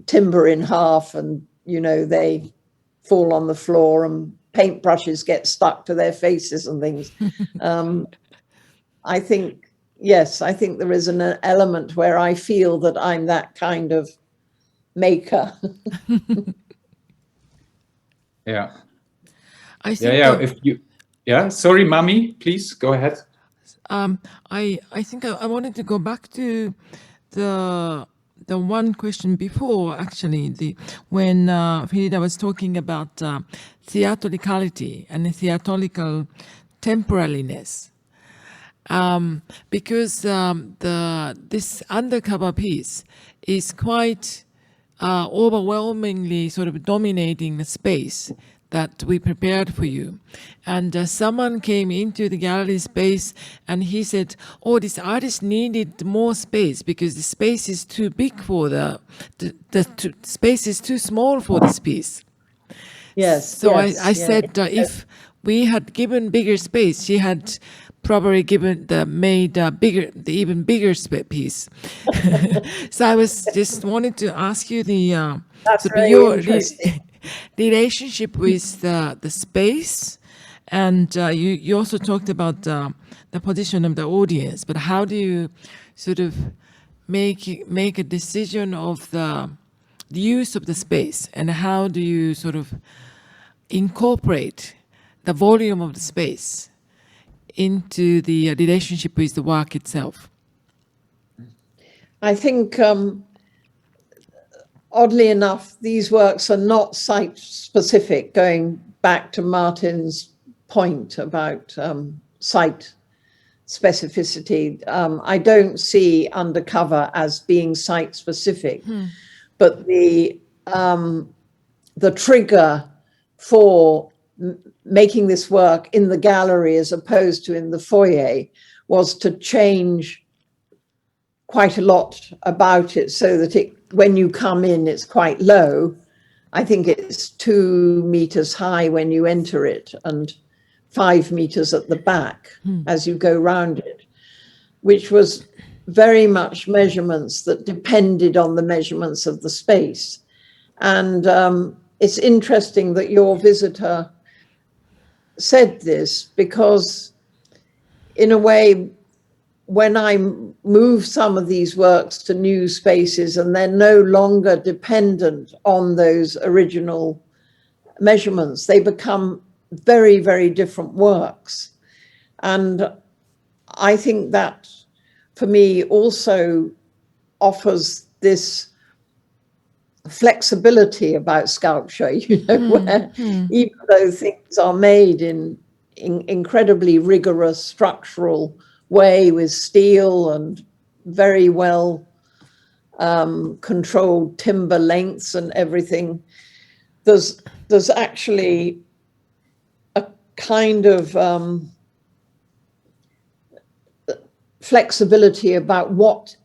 timber in half and, you know, they fall on the floor and paintbrushes get stuck to their faces and things. I think, yes, I think there is an element where I feel that I'm that kind of maker. Yeah. I think Yeah. that, If you, yeah. Sorry, Mami, please go ahead. I think I wanted to go back to the one question before, actually, when Phyllida was talking about theatricality and theatrical temporaliness. Because this undercover piece is quite overwhelmingly sort of dominating the space that we prepared for you. And someone came into the gallery space and he said, oh, this artist needed more space because the space is too big for the space is too small for this piece. Yes. So yes, I said if we had given bigger space, she had probably made the even bigger piece. So I was just wanted to ask you That's very your interesting. relationship with the space, and you also talked about the position of the audience. But how do you sort of make a decision of the use of the space, and how do you sort of incorporate the volume of the space into the relationship with the work itself? I think, oddly enough, these works are not site-specific, going back to Martin's point about site specificity. I don't see Undercover as being site-specific, but the trigger for making this work in the gallery as opposed to in the foyer was to change quite a lot about it so that when you come in, it's quite low. I think it's 2 meters high when you enter it and 5 meters at the back as you go round it, which was very much measurements that depended on the measurements of the space. And it's interesting that your visitor said this, because in a way, when I move some of these works to new spaces and they're no longer dependent on those original measurements, they become very, very different works. And I think that, for me, also offers this flexibility about sculpture, you know, where even though things are made in incredibly rigorous structural way with steel and very well controlled timber lengths and everything, there's actually a kind of flexibility about what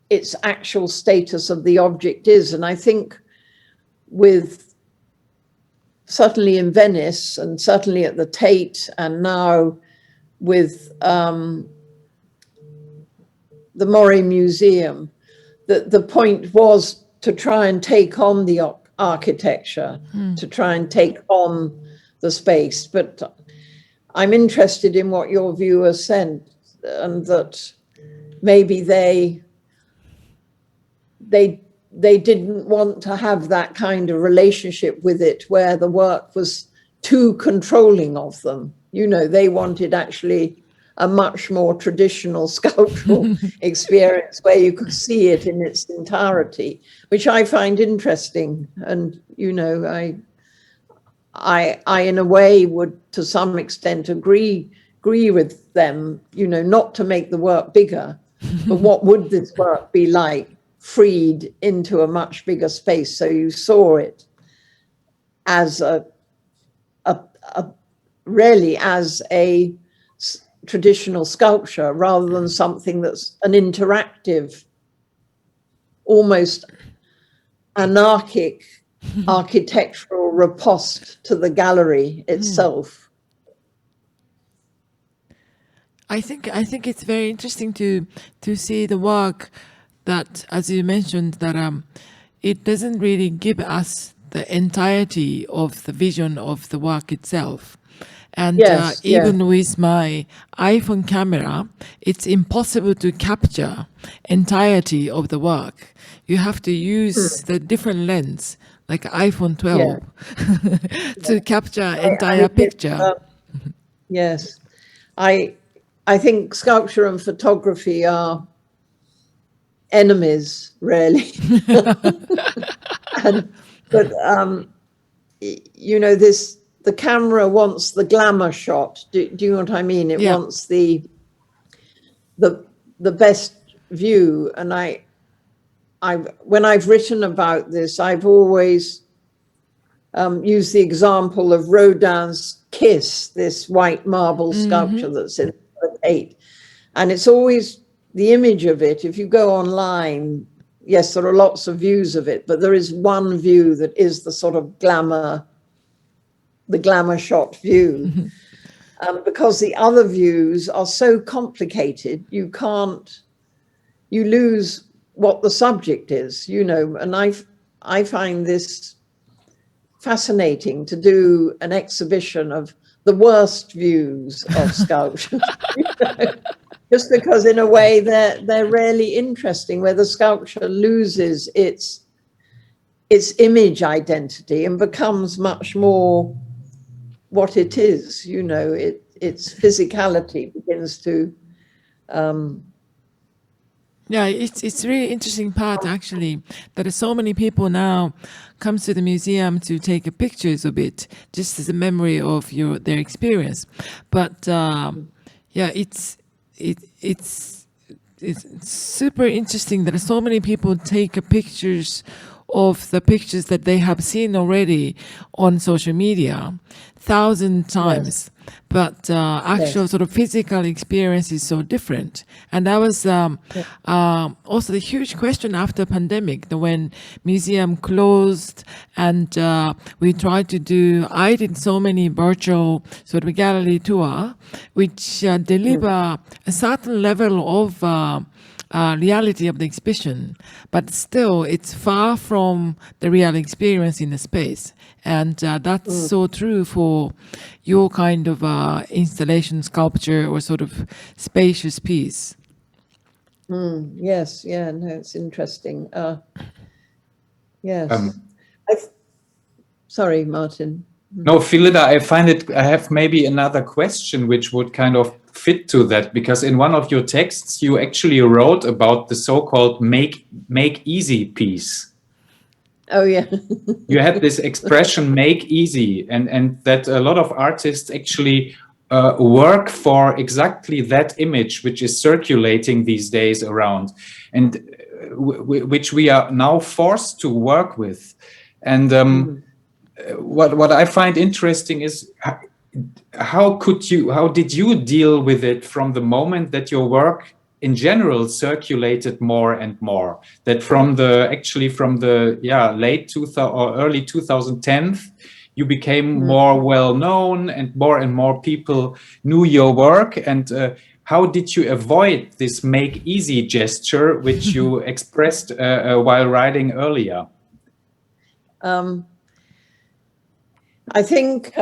its actual status of the object is. And I think certainly in Venice and certainly at the Tate and now with the Mori Museum, that the point was to try and take on the architecture, to try and take on the space. But I'm interested in what your viewer said, and that maybe they didn't want to have that kind of relationship with it where the work was too controlling of them. You know, they wanted actually a much more traditional sculptural experience where you could see it in its entirety, which I find interesting. And, you know, I in a way would to some extent agree with them, you know, not to make the work bigger, but what would this work be like freed into a much bigger space, so you saw it as really as a traditional sculpture rather than something that's an interactive, almost anarchic architectural riposte to the gallery itself. I think it's very interesting to see the work that, as you mentioned, that it doesn't really give us the entirety of the vision of the work itself. And Yes, even with my iPhone camera, it's impossible to capture entirety of the work. You have to use the different lens, like iPhone 12, to capture entire picture. Yes, I think sculpture and photography are enemies, really. But you know, the camera wants the glamour shot. Do you know what I mean? It wants the best view. And when I've written about this, I've always used the example of Rodin's Kiss, this white marble sculpture that's in 8. And it's always the image of it. If you go online, yes, there are lots of views of it, but there is one view that is the sort of glamour shot view. Because the other views are so complicated, you lose what the subject is, you know. And I find this fascinating, to do an exhibition of the worst views of sculpture. You know? Just because in a way they're really interesting, where the sculpture loses its image identity and becomes much more what it is, you know. Its physicality begins to it's really interesting part, actually, that so many people now comes to the museum to take pictures of it, just as a memory of their experience. But it's super interesting that so many people take pictures of the pictures that they have seen already on social media 1,000 times. But actual sort of physical experience is so different. And that was also the huge question after pandemic, when museum closed, and we tried to I did so many virtual sort of gallery tour, which deliver a certain level of reality of the exhibition, but still it's far from the real experience in the space. And that's so true for your kind of installation, sculpture, or sort of spacious piece. Yes, yeah, no, it's interesting. Yes. Sorry, Martin. No, Phyllida, I have maybe another question which would kind of fit to that, because in one of your texts you actually wrote about the so-called make easy piece. Oh yeah. You had this expression "make easy," and that a lot of artists actually work for exactly that image which is circulating these days around, and which we are now forced to work with. And what I find interesting is how did you deal with it from the moment that your work in general circulated more and more, that from the late 2000 or early 2010s you became more well known and more people knew your work, and how did you avoid this make easy gesture which you expressed while writing earlier? I think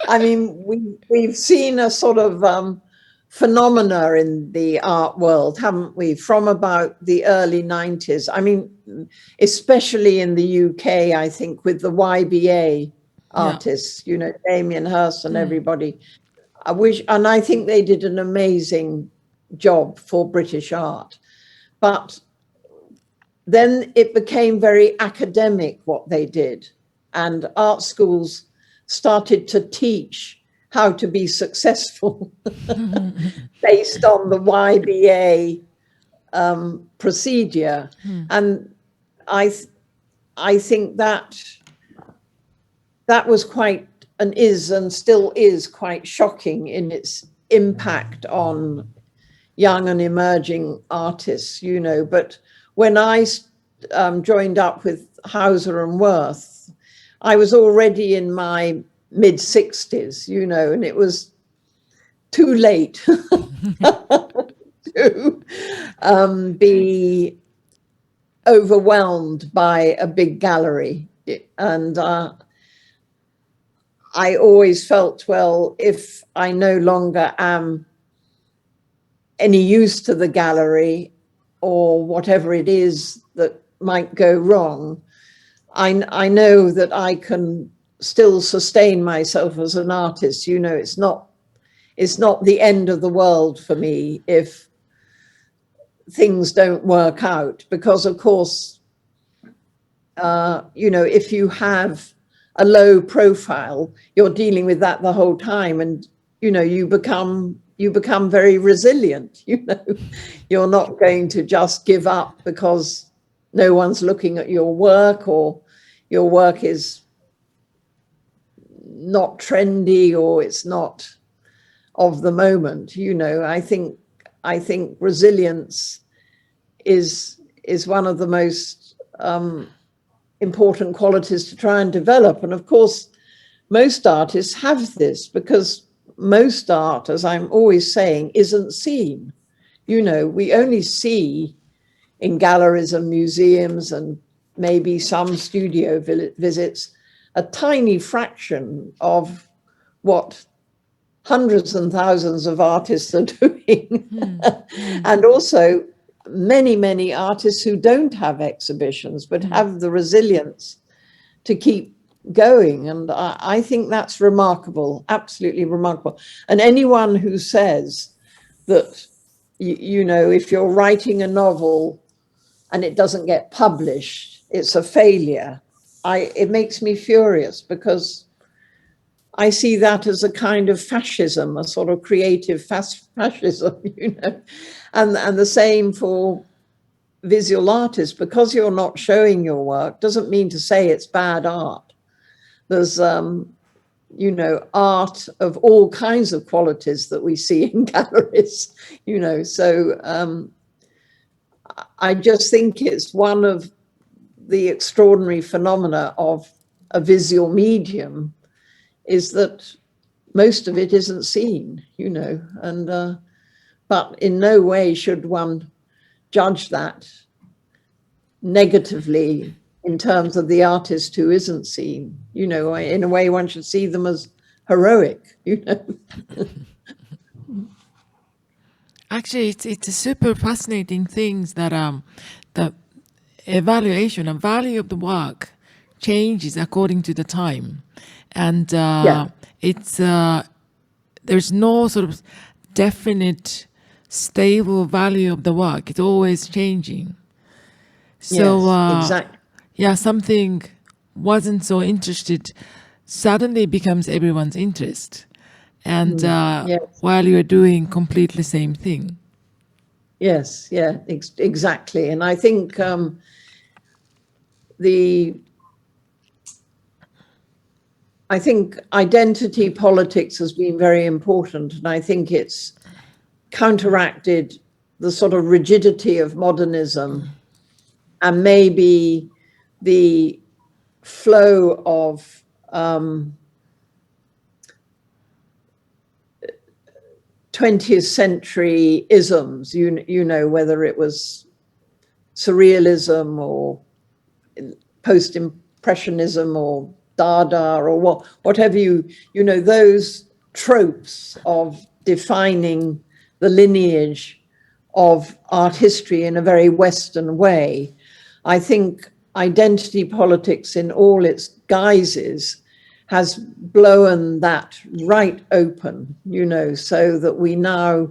I mean, we've seen a sort of phenomena in the art world, haven't we, from about the early 90s. I mean, especially in the UK, I think, with the YBA artists, you know, Damien Hirst and everybody. And I think they did an amazing job for British art. But then it became very academic what they did. And art schools started to teach how to be successful based on the YBA procedure. And I think that was quite, and is, and still is, quite shocking in its impact on young and emerging artists, you know. But when I joined up with Hauser and Wirth, I was already in my mid-60s, you know, and it was too late to be overwhelmed by a big gallery. And I always felt, well, if I no longer am any use to the gallery or whatever it is that might go wrong, I know that I can still sustain myself as an artist. You know, it's not the end of the world for me if things don't work out, because of course, you know, if you have a low profile, you're dealing with that the whole time, and you know, you become very resilient. You know, you're not going to just give up because no one's looking at your work, or your work is not trendy, or it's not of the moment. You know, I think resilience is one of the most important qualities to try and develop. And of course, most artists have this, because most art, as I'm always saying, isn't seen. You know, we only see in galleries and museums and maybe some studio visits a tiny fraction of what hundreds and thousands of artists are doing. And also many artists who don't have exhibitions but have the resilience to keep going. And I think that's remarkable, absolutely remarkable. And anyone who says that, you know, if you're writing a novel and it doesn't get published, it's a failure, it makes me furious, because I see that as a kind of fascism, a sort of creative fascism, you know. And the same for visual artists. Because you're not showing your work doesn't mean to say it's bad art. There's, you know, art of all kinds of qualities that we see in galleries, you know. So I just think it's one of the extraordinary phenomena of a visual medium, is that most of it isn't seen, you know. And but in no way should one judge that negatively in terms of the artist who isn't seen. You know, in a way, one should see them as heroic, you know. Actually, it's a super fascinating thing that the evaluation and value of the work changes according to the time, and it's there's no sort of definite stable value of the work. It's always changing. So Yes, exactly. yeah, something wasn't so interested suddenly becomes everyone's interest, and Yes. while you're doing completely same thing. Yes, yeah, exactly. And I think I think identity politics has been very important, and I think it's counteracted the sort of rigidity of modernism, and maybe the flow of 20th century isms, you know, whether it was surrealism or post-impressionism or Dada or whatever you know, those tropes of defining the lineage of art history in a very Western way. I think identity politics in all its guises has blown that right open, you know, so that we now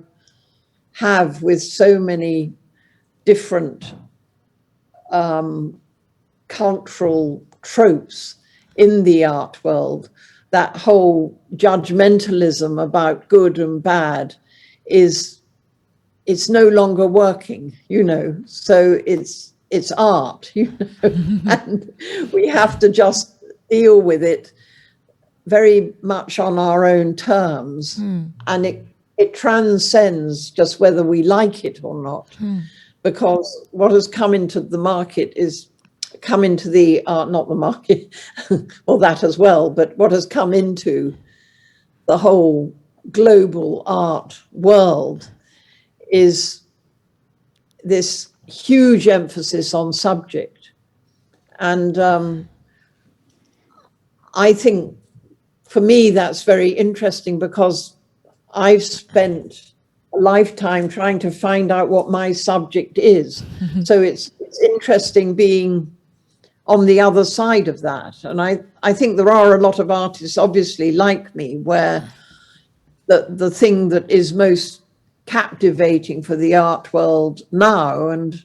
have, with so many different cultural tropes in the art world, that whole judgmentalism about good and bad it's no longer working, you know. So it's art, you know, and we have to just deal with it very much on our own terms. And it transcends just whether we like it or not, because what has come into the market is come into the not the market, well, that as well, but what has come into the whole global art world is this huge emphasis on subject. And I think for me that's very interesting, because I've spent a lifetime trying to find out what my subject is. So it's interesting being on the other side of that. And I think there are a lot of artists, obviously, like me, where the thing that is most captivating for the art world now, and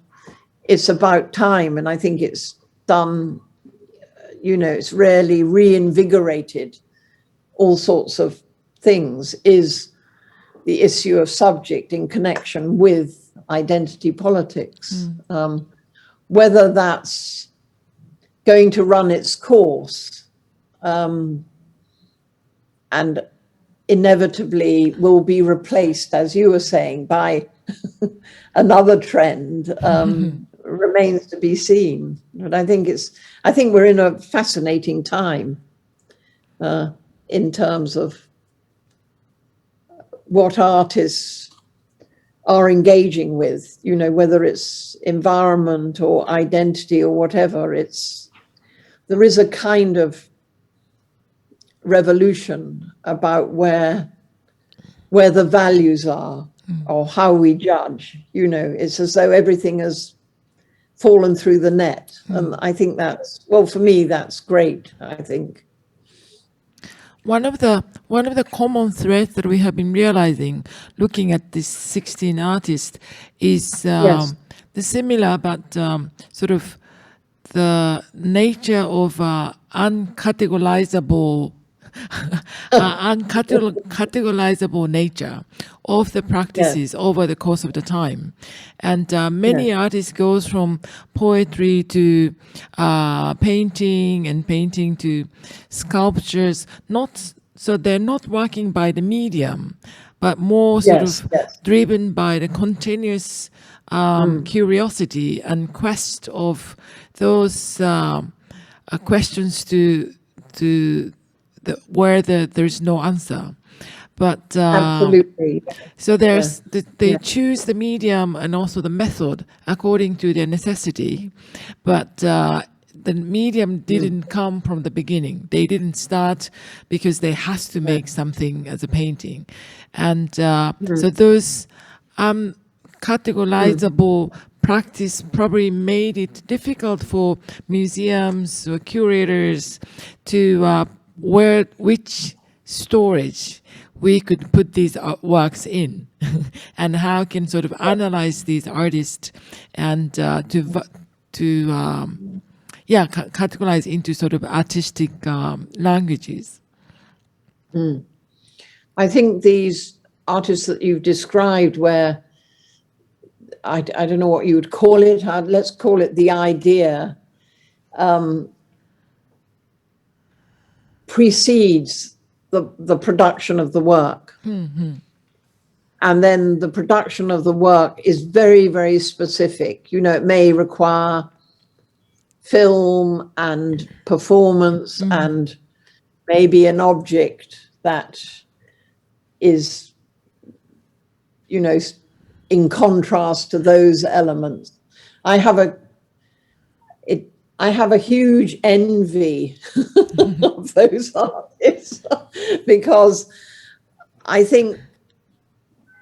it's about time, and I think it's done, it's really reinvigorated all sorts of things, is the issue of subject in connection with identity politics. Whether that's going to run its course and inevitably will be replaced, as you were saying, by another trend, remains to be seen. But I think we're in a fascinating time in terms of what artists are engaging with, whether it's environment or identity or whatever. There is a kind of revolution about where the values are, or how we judge. It's as though everything has fallen through the net. And I think for me, that's great, I think. One of the common threads that we have been realizing, looking at these 16 artists, is Yes. the similar, but sort of the nature of uncategorizable uncategorizable nature of the practices over the course of the time. And many artists goes from poetry to painting, and painting to sculptures. So they're not working by the medium, but more sort of driven by the continuous curiosity and quest of those questions to where there's no answer. But Absolutely. so they choose the medium and also the method according to their necessity, but the medium didn't come from the beginning. They didn't start because they has to make something as a painting. And so those categorizable practice probably made it difficult for museums or curators to which storage we could put these works in, and how can sort of analyze these artists and categorize into sort of artistic languages. I think these artists that you've described, where I don't know what you would call it, let's call it the idea, precedes the production of the work. And then the production of the work is very, very specific. It may require film and performance and maybe an object that is, in contrast to those elements. I have a huge envy of those artists, because I think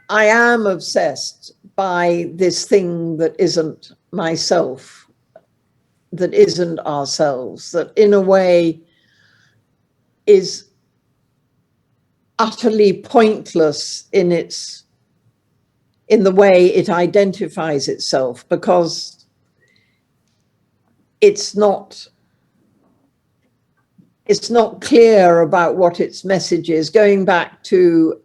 I am obsessed by this thing that isn't myself, that isn't ourselves, that in a way is utterly pointless in the way it identifies itself, because it's not clear about what its message is. Going back to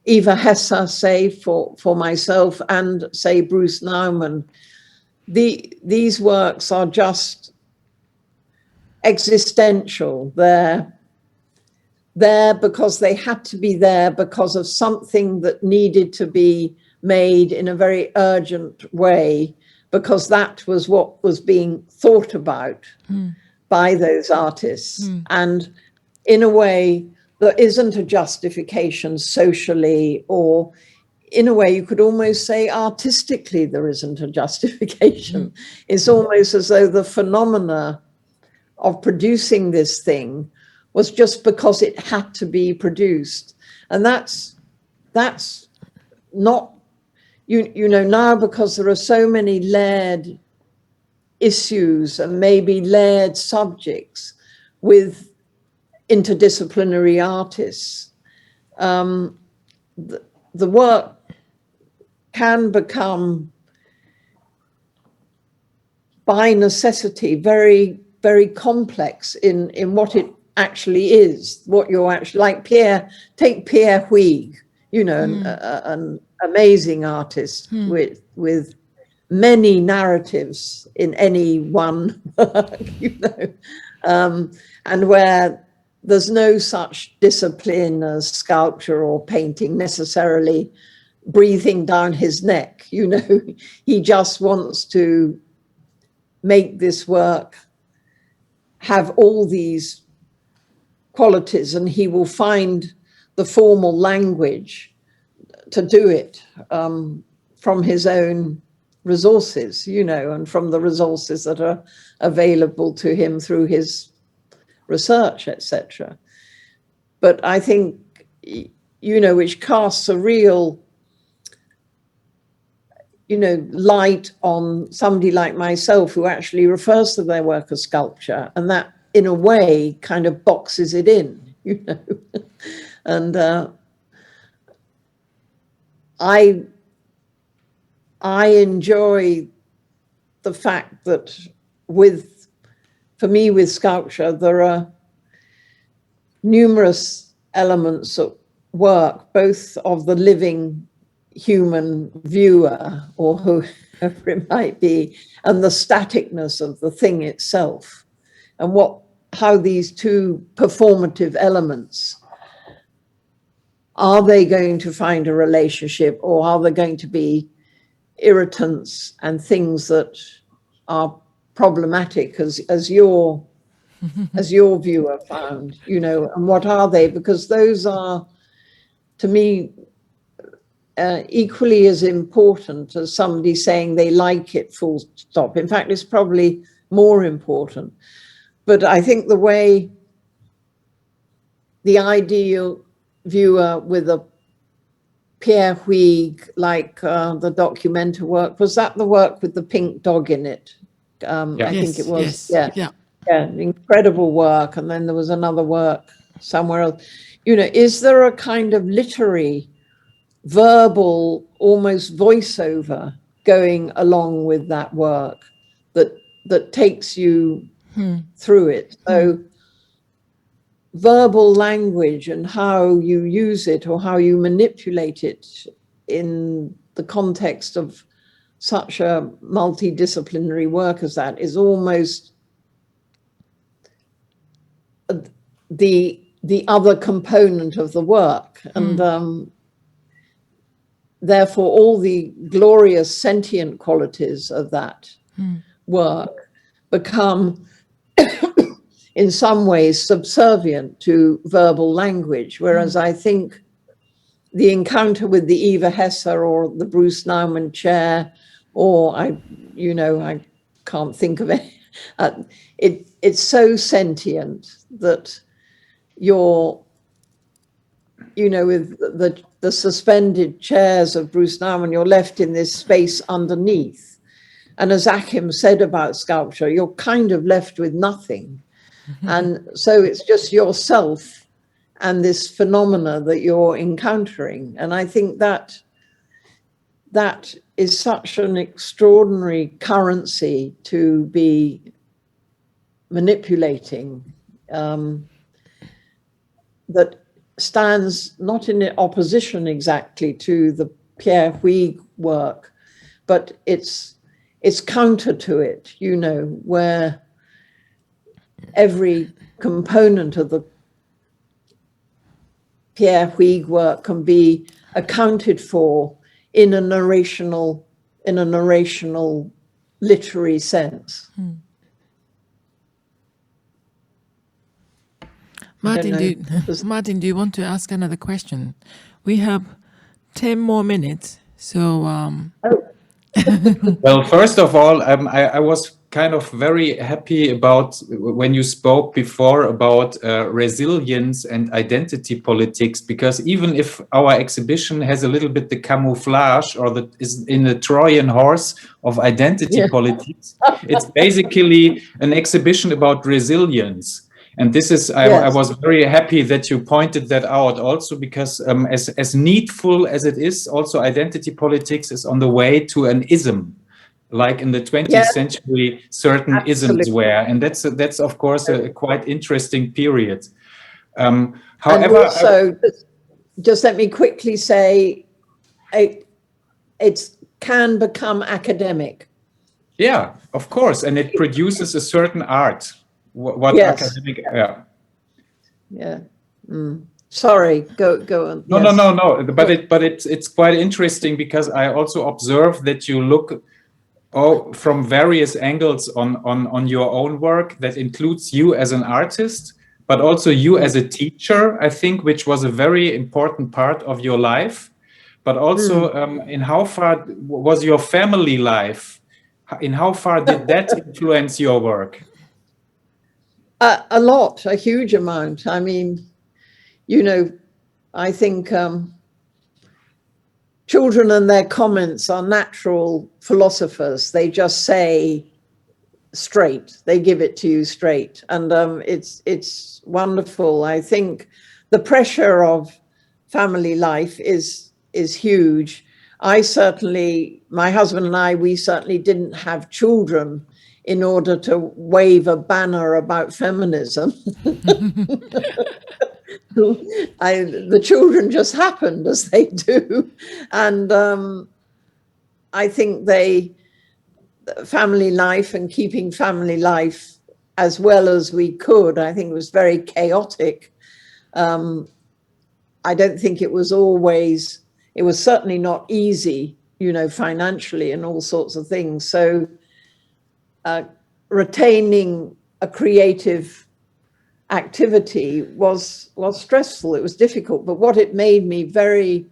Eva Hesse, say, for myself, and say Bruce Neumann, these works are just existential. They're there because they had to be there because of something that needed to be made in a very urgent way, because that was what was being thought about by those artists. And in a way, there isn't a justification socially, or in a way you could almost say artistically there isn't a justification. It's almost as though the phenomena of producing this thing was just because it had to be produced. And that's not, you know, now because there are so many layered issues and maybe layered subjects with interdisciplinary artists, the work can become by necessity very, very complex in what it actually is, what you're actually, like take Pierre Huyghe, you know, an amazing artist with many narratives in any one work, you know, and where there's no such discipline as sculpture or painting necessarily breathing down his neck, you know. He just wants to make this work have all these qualities, and he will find the formal language to do it from his own resources, you know, and from the resources that are available to him through his research, etc. But I think, you know, which casts a real, you know, light on somebody like myself who actually refers to their work as sculpture, and that in a way kind of boxes it in, you know. And I enjoy the fact that for me with sculpture, there are numerous elements at work, both of the living human viewer or whoever it might be, and the staticness of the thing itself, and how these two performative elements, are they going to find a relationship, or are there going to be irritants and things that are problematic as your viewer found, you know, and what are they? Because those are, to me, equally as important as somebody saying they like it, full stop. In fact, it's probably more important. But I think the way the ideal viewer with a Pierre Huyghe, like the Documenta work, was that the work with the pink dog in it? I think it was, yeah, incredible work. And then there was another work somewhere else. You know, is there a kind of literary, verbal, almost voiceover going along with that work that takes you through it? So verbal language and how you use it or how you manipulate it in the context of such a multidisciplinary work as that is almost the other component of the work. And therefore all the glorious sentient qualities of that work become in some ways subservient to verbal language, whereas I think the encounter with the Eva Hesse or the Bruce Nauman chair, or I can't think of it. It's so sentient that you're, you know, with the suspended chairs of Bruce Nauman, you're left in this space underneath. And as Achim said about sculpture, you're kind of left with nothing. And so it's just yourself and this phenomena that you're encountering. And I think that is such an extraordinary currency to be manipulating, that stands not in opposition exactly to the Pierre Huyghe work, but it's counter to it, you know, where every component of the Pierre Huyghe work can be accounted for in a narrational literary sense. Martin, know. Martin, do you want to ask another question? We have 10 more minutes, so Well, first of all, I was kind of very happy about when you spoke before about resilience and identity politics, because even if our exhibition has a little bit the camouflage or that is in the Trojan horse of identity politics, it's basically an exhibition about resilience. And this is, I was very happy that you pointed that out also, because as needful as it is, also identity politics is on the way to an ism, like in the 20th century, certain isms were. And that's of course, a quite interesting period. However, and also, just let me quickly say, it can become academic. Yeah, of course. And it produces a certain art. What academic? Yeah. Sorry, go on. No. But it's quite interesting, because I also observe that you look from various angles on your own work. That includes you as an artist, but also you as a teacher, I think, which was a very important part of your life. But also, in how far was your family life? In how far did that influence your work? A lot, a huge amount. I mean, you know, I think children and their comments are natural philosophers. They just say straight, they give it to you straight. And it's wonderful. I think the pressure of family life is huge. My husband and I, we certainly didn't have children in order to wave a banner about feminism. The children just happened, as they do. And I think family life and keeping family life as well as we could, I think it was very chaotic. I don't think it was certainly not easy, you know, financially and all sorts of things. So retaining a creative activity was stressful. It was difficult. But what it made me very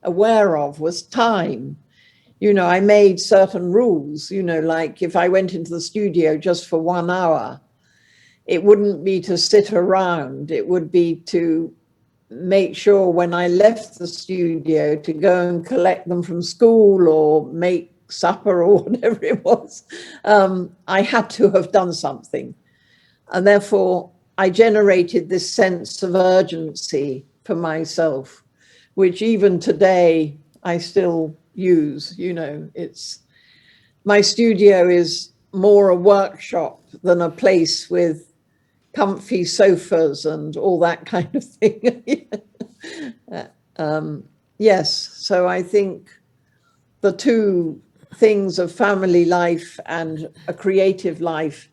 aware of was time. You know, I made certain rules, you know, like if I went into the studio just for 1 hour, it wouldn't be to sit around. It would be to make sure when I left the studio to go and collect them from school or make supper or whatever it was. I had to have done something. And therefore, I generated this sense of urgency for myself, which even today I still use. You know, my studio is more a workshop than a place with comfy sofas and all that kind of thing. Yes, so I think the two things of family life and a creative life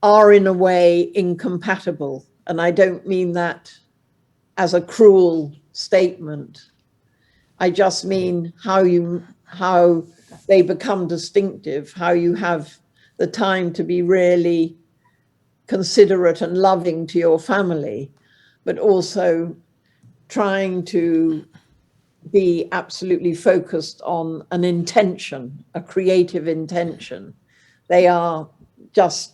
are in a way incompatible. And I don't mean that as a cruel statement. I just mean how they become distinctive, how you have the time to be really considerate and loving to your family, but also trying to be absolutely focused on an intention, a creative intention. They are just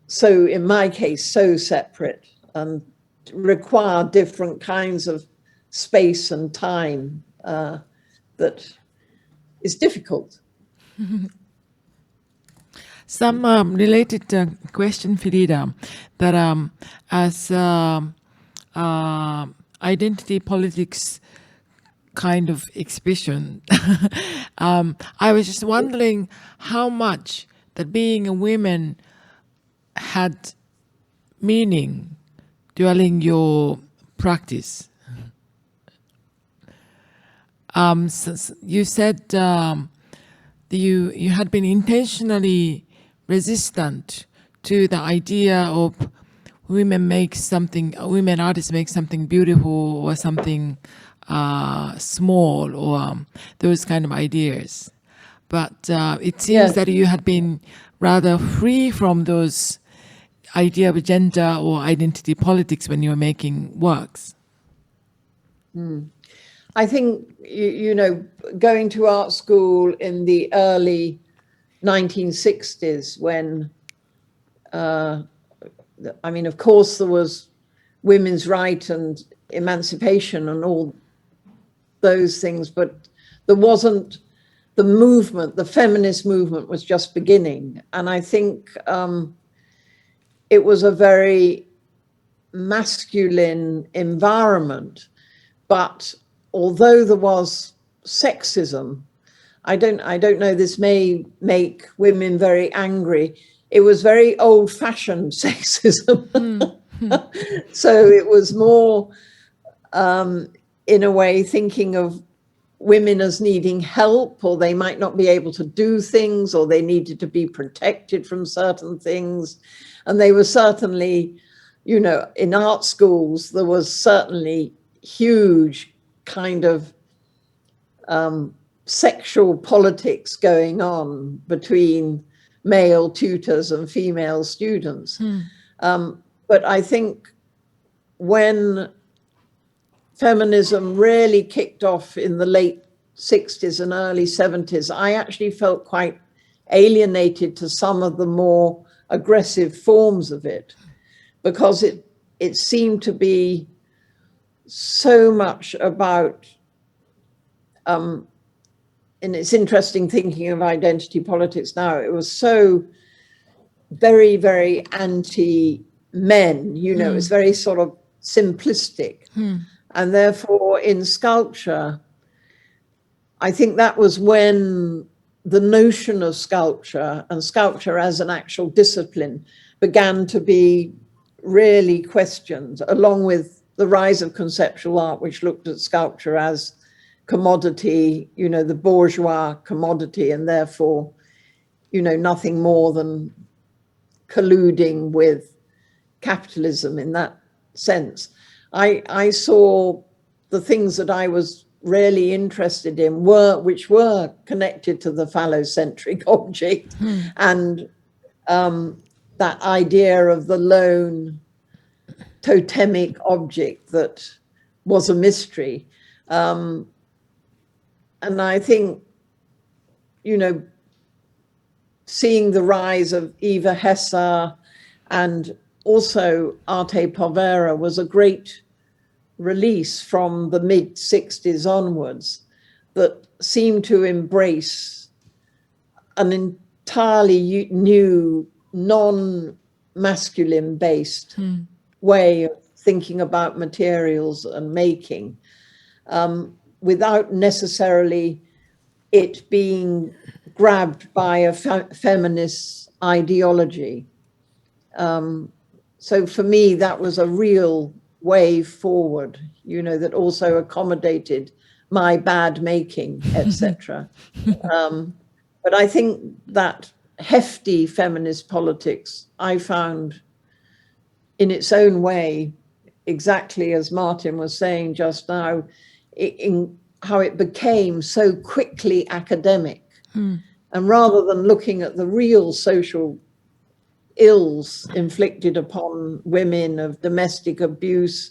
so, in my case, so separate and require different kinds of space and time that is difficult. Some related question, Phyllida, that as identity politics kind of exhibition, I was just wondering how much that being a woman had meaning during your practice. You said you had been intentionally resistant to the idea of women artists make something beautiful or something small, or those kind of ideas. But it seems that you had been rather free from those idea of gender or identity politics when you were making works? I think, you know, going to art school in the early 1960s when, I mean, of course, there was women's right and emancipation and all those things, but there wasn't the movement, the feminist movement was just beginning. And I think it was a very masculine environment, but although there was sexism, I don't know, this may make women very angry. It was very old-fashioned sexism. So it was more, in a way, thinking of women as needing help, or they might not be able to do things, or they needed to be protected from certain things. And they were certainly, you know, in art schools, there was certainly huge kind of sexual politics going on between male tutors and female students. But I think when feminism really kicked off in the late 60s and early 70s, I actually felt quite alienated to some of the more aggressive forms of it, because it seemed to be so much about, and it's interesting thinking of identity politics now, it was so very, very anti-men, you know, it's very sort of simplistic. And therefore, in sculpture, I think that was when the notion of sculpture and sculpture as an actual discipline began to be really questioned, along with the rise of conceptual art, which looked at sculpture as commodity, you know, the bourgeois commodity, and therefore, you know, nothing more than colluding with capitalism in that sense. I saw the things that I was really interested in which were connected to the phallocentric object and that idea of the lone totemic object that was a mystery. And I think, you know, seeing the rise of Eva Hesse and also Arte Povera was a great release from the mid-60s onwards that seemed to embrace an entirely new, non-masculine based way of thinking about materials and making, without necessarily it being grabbed by a feminist ideology. So for me, that was a real way forward, you know, that also accommodated my bad making, etc. But I think that hefty feminist politics I found in its own way, exactly as Martin was saying just now, in how it became so quickly academic. And rather than looking at the real social ills inflicted upon women of domestic abuse,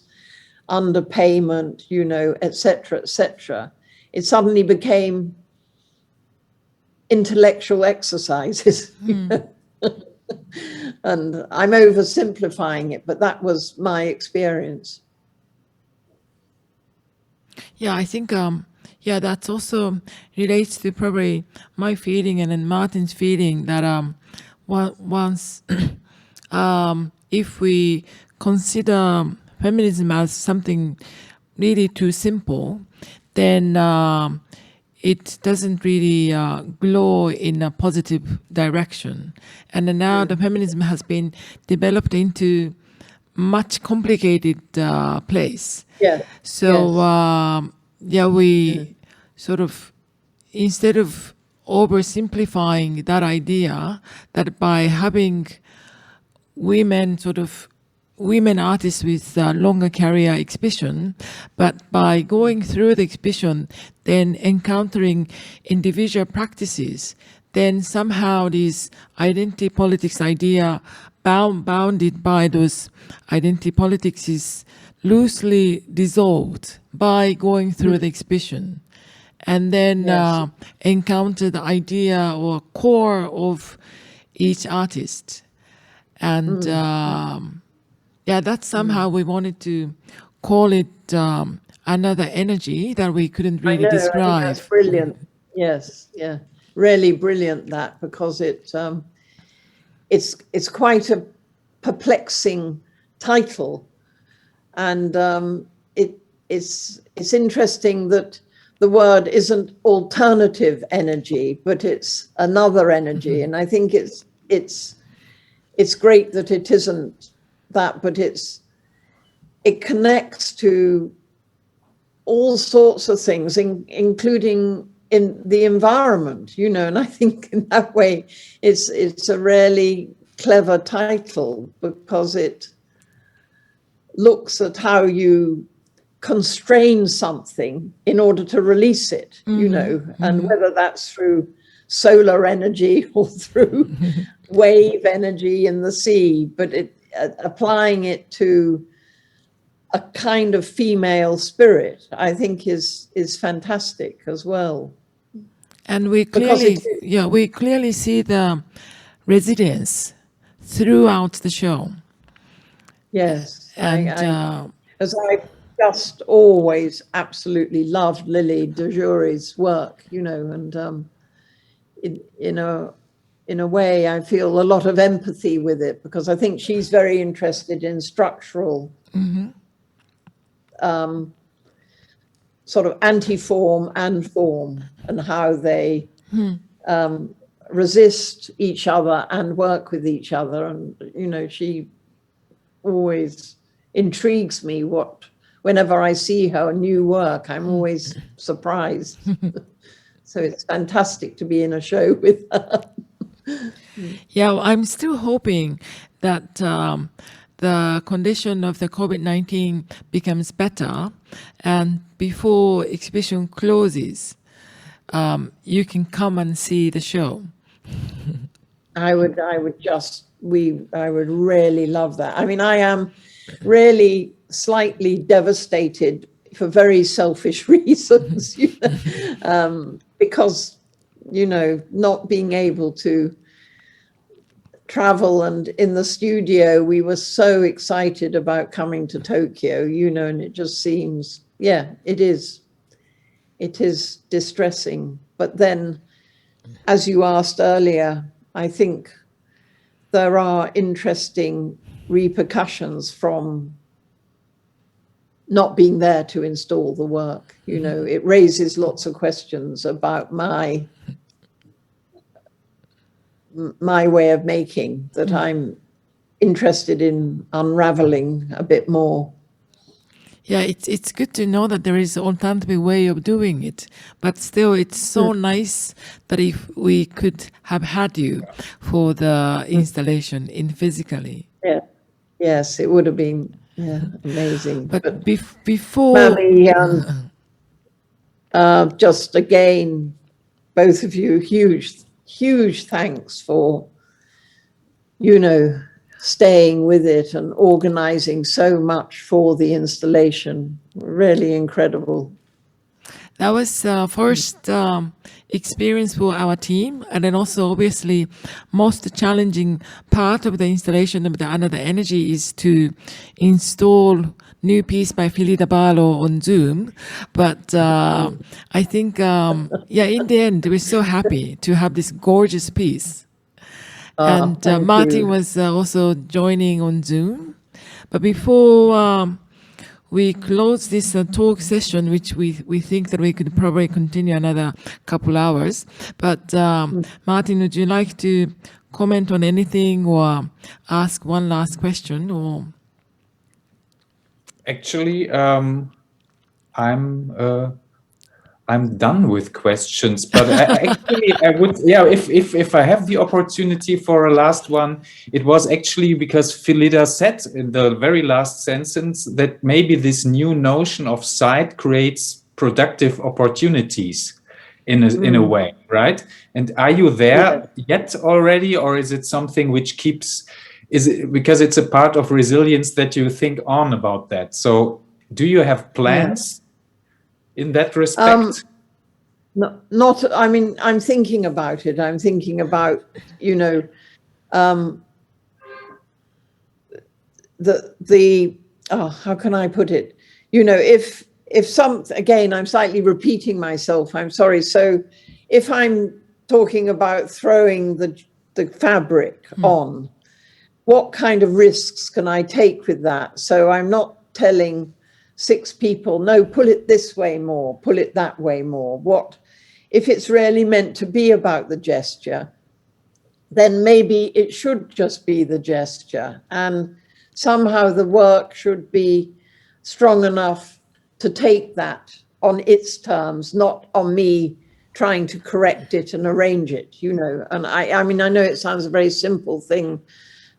underpayment, you know, etc., it suddenly became intellectual exercises. And I'm oversimplifying it, but that was my experience. Yeah, I think, yeah, that's also relates to probably my feeling and then Martin's feeling that once, if we consider feminism as something really too simple, then it doesn't really glow in a positive direction. And then now the feminism has been developed into much complicated place. Yeah. So yeah, we sort of, instead of oversimplifying that idea that by having women artists with longer career exhibition, but by going through the exhibition, then encountering individual practices, then somehow this identity politics idea bounded by those identity politics is loosely dissolved by going through the exhibition, and then encounter the idea or core of each artist. And that's somehow we wanted to call it another energy that we couldn't really describe. I think that's brilliant. Yes, yeah, really brilliant, that, because it's quite a perplexing title, and it's interesting that the word isn't alternative energy, but it's another energy, and I think it's great that it isn't that, but it connects to all sorts of things, including in the environment, you know, and I think in that way it's a really clever title, because it looks at how you constrain something in order to release it, you know, and whether that's through solar energy or through wave energy in the sea, but applying it to a kind of female spirit, I think is fantastic as well. And we clearly see the resilience throughout the show. Yes, and as I just always absolutely loved Lily de Jury's work, you know, and in a way I feel a lot of empathy with it, because I think she's very interested in structural sort of anti-form and form, and how they resist each other and work with each other. And, you know, she always intrigues me. Whenever I see her new work, I'm always surprised. So it's fantastic to be in a show with her. Yeah, I'm still hoping that the condition of the COVID-19 becomes better, and before exhibition closes, you can come and see the show. I would really love that. I mean, I am really slightly devastated for very selfish reasons, you know, because, you know, not being able to travel, and in the studio we were so excited about coming to Tokyo, you know, and it just seems, it is distressing. But then, as you asked earlier, I think there are interesting repercussions from not being there to install the work. You know, it raises lots of questions about my way of making that I'm interested in unraveling a bit more. Yeah, it's good to know that there is an alternative way of doing it, but still it's so nice that if we could have had you for the installation in physically. Yeah, yes, it would have been amazing. But before Mami, just again, both of you, huge thanks for, you know, staying with it and organizing so much for the installation. Really incredible. That was first experience for our team, and then also obviously most challenging part of the installation of the Another Energy is to install new piece by Phyllida Barlow on Zoom. But I think, in the end, we're so happy to have this gorgeous piece. And Martin was also joining on Zoom. But before we close this talk session, which we think that we could probably continue another couple hours. But Martin, would you like to comment on anything or ask one last question? Or actually, I'm done with questions, but I would, if I have the opportunity for a last one, it was actually because Phyllida said in the very last sentence that maybe this new notion of sight creates productive opportunities. in a way, right? And are you there yet already, or is it something which keeps? Is it because it's a part of resilience that you think on about that? So do you have plans in that respect? No, not, I mean, I'm thinking about it. I'm thinking about, you know, how can I put it? You know, if again, I'm slightly repeating myself, I'm sorry. So if I'm talking about throwing the fabric on, what kind of risks can I take with that? So I'm not telling 6 people, no, pull it this way more, pull it that way more. What, if it's really meant to be about the gesture, then maybe it should just be the gesture. And somehow the work should be strong enough to take that on its terms, not on me trying to correct it and arrange it, you know. And I mean, I know it sounds a very simple thing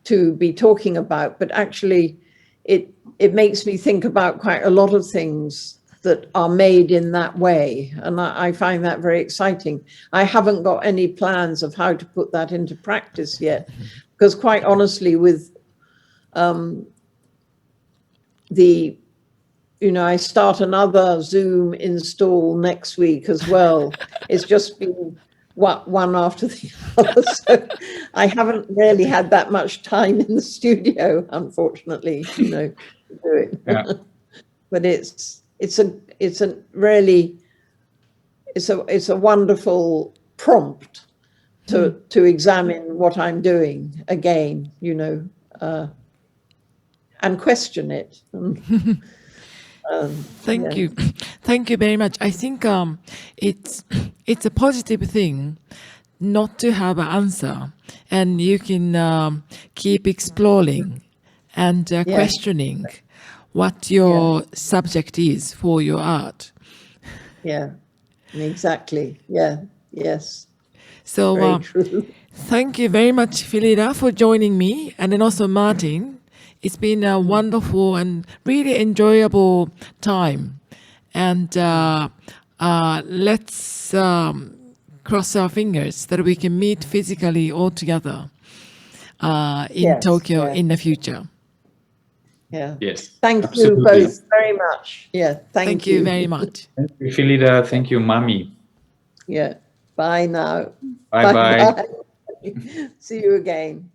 to be talking about, but actually it makes me think about quite a lot of things that are made in that way. And I find that very exciting. I haven't got any plans of how to put that into practice yet, because quite honestly, with you know, I start another Zoom install next week as well. It's just been one after the other. So I haven't really had that much time in the studio, unfortunately, you know, to do it. Yeah. But it's a wonderful prompt to examine what I'm doing again, you know, and question it. Thank you. Thank you very much. I think it's a positive thing not to have an answer, and you can keep exploring and questioning what your subject is for your art. Yeah, exactly. Yeah, yes. So thank you very much, Phyllida, for joining me, and then also Martin. It's been a wonderful and really enjoyable time. And let's cross our fingers that we can meet physically all together in Tokyo in the future. Yeah. Yes. Thank Absolutely. you both very much. Yeah. Thank you very much. Thank you, Phyllida. Thank you, Mami. Yeah. Bye now. Bye bye. See you again.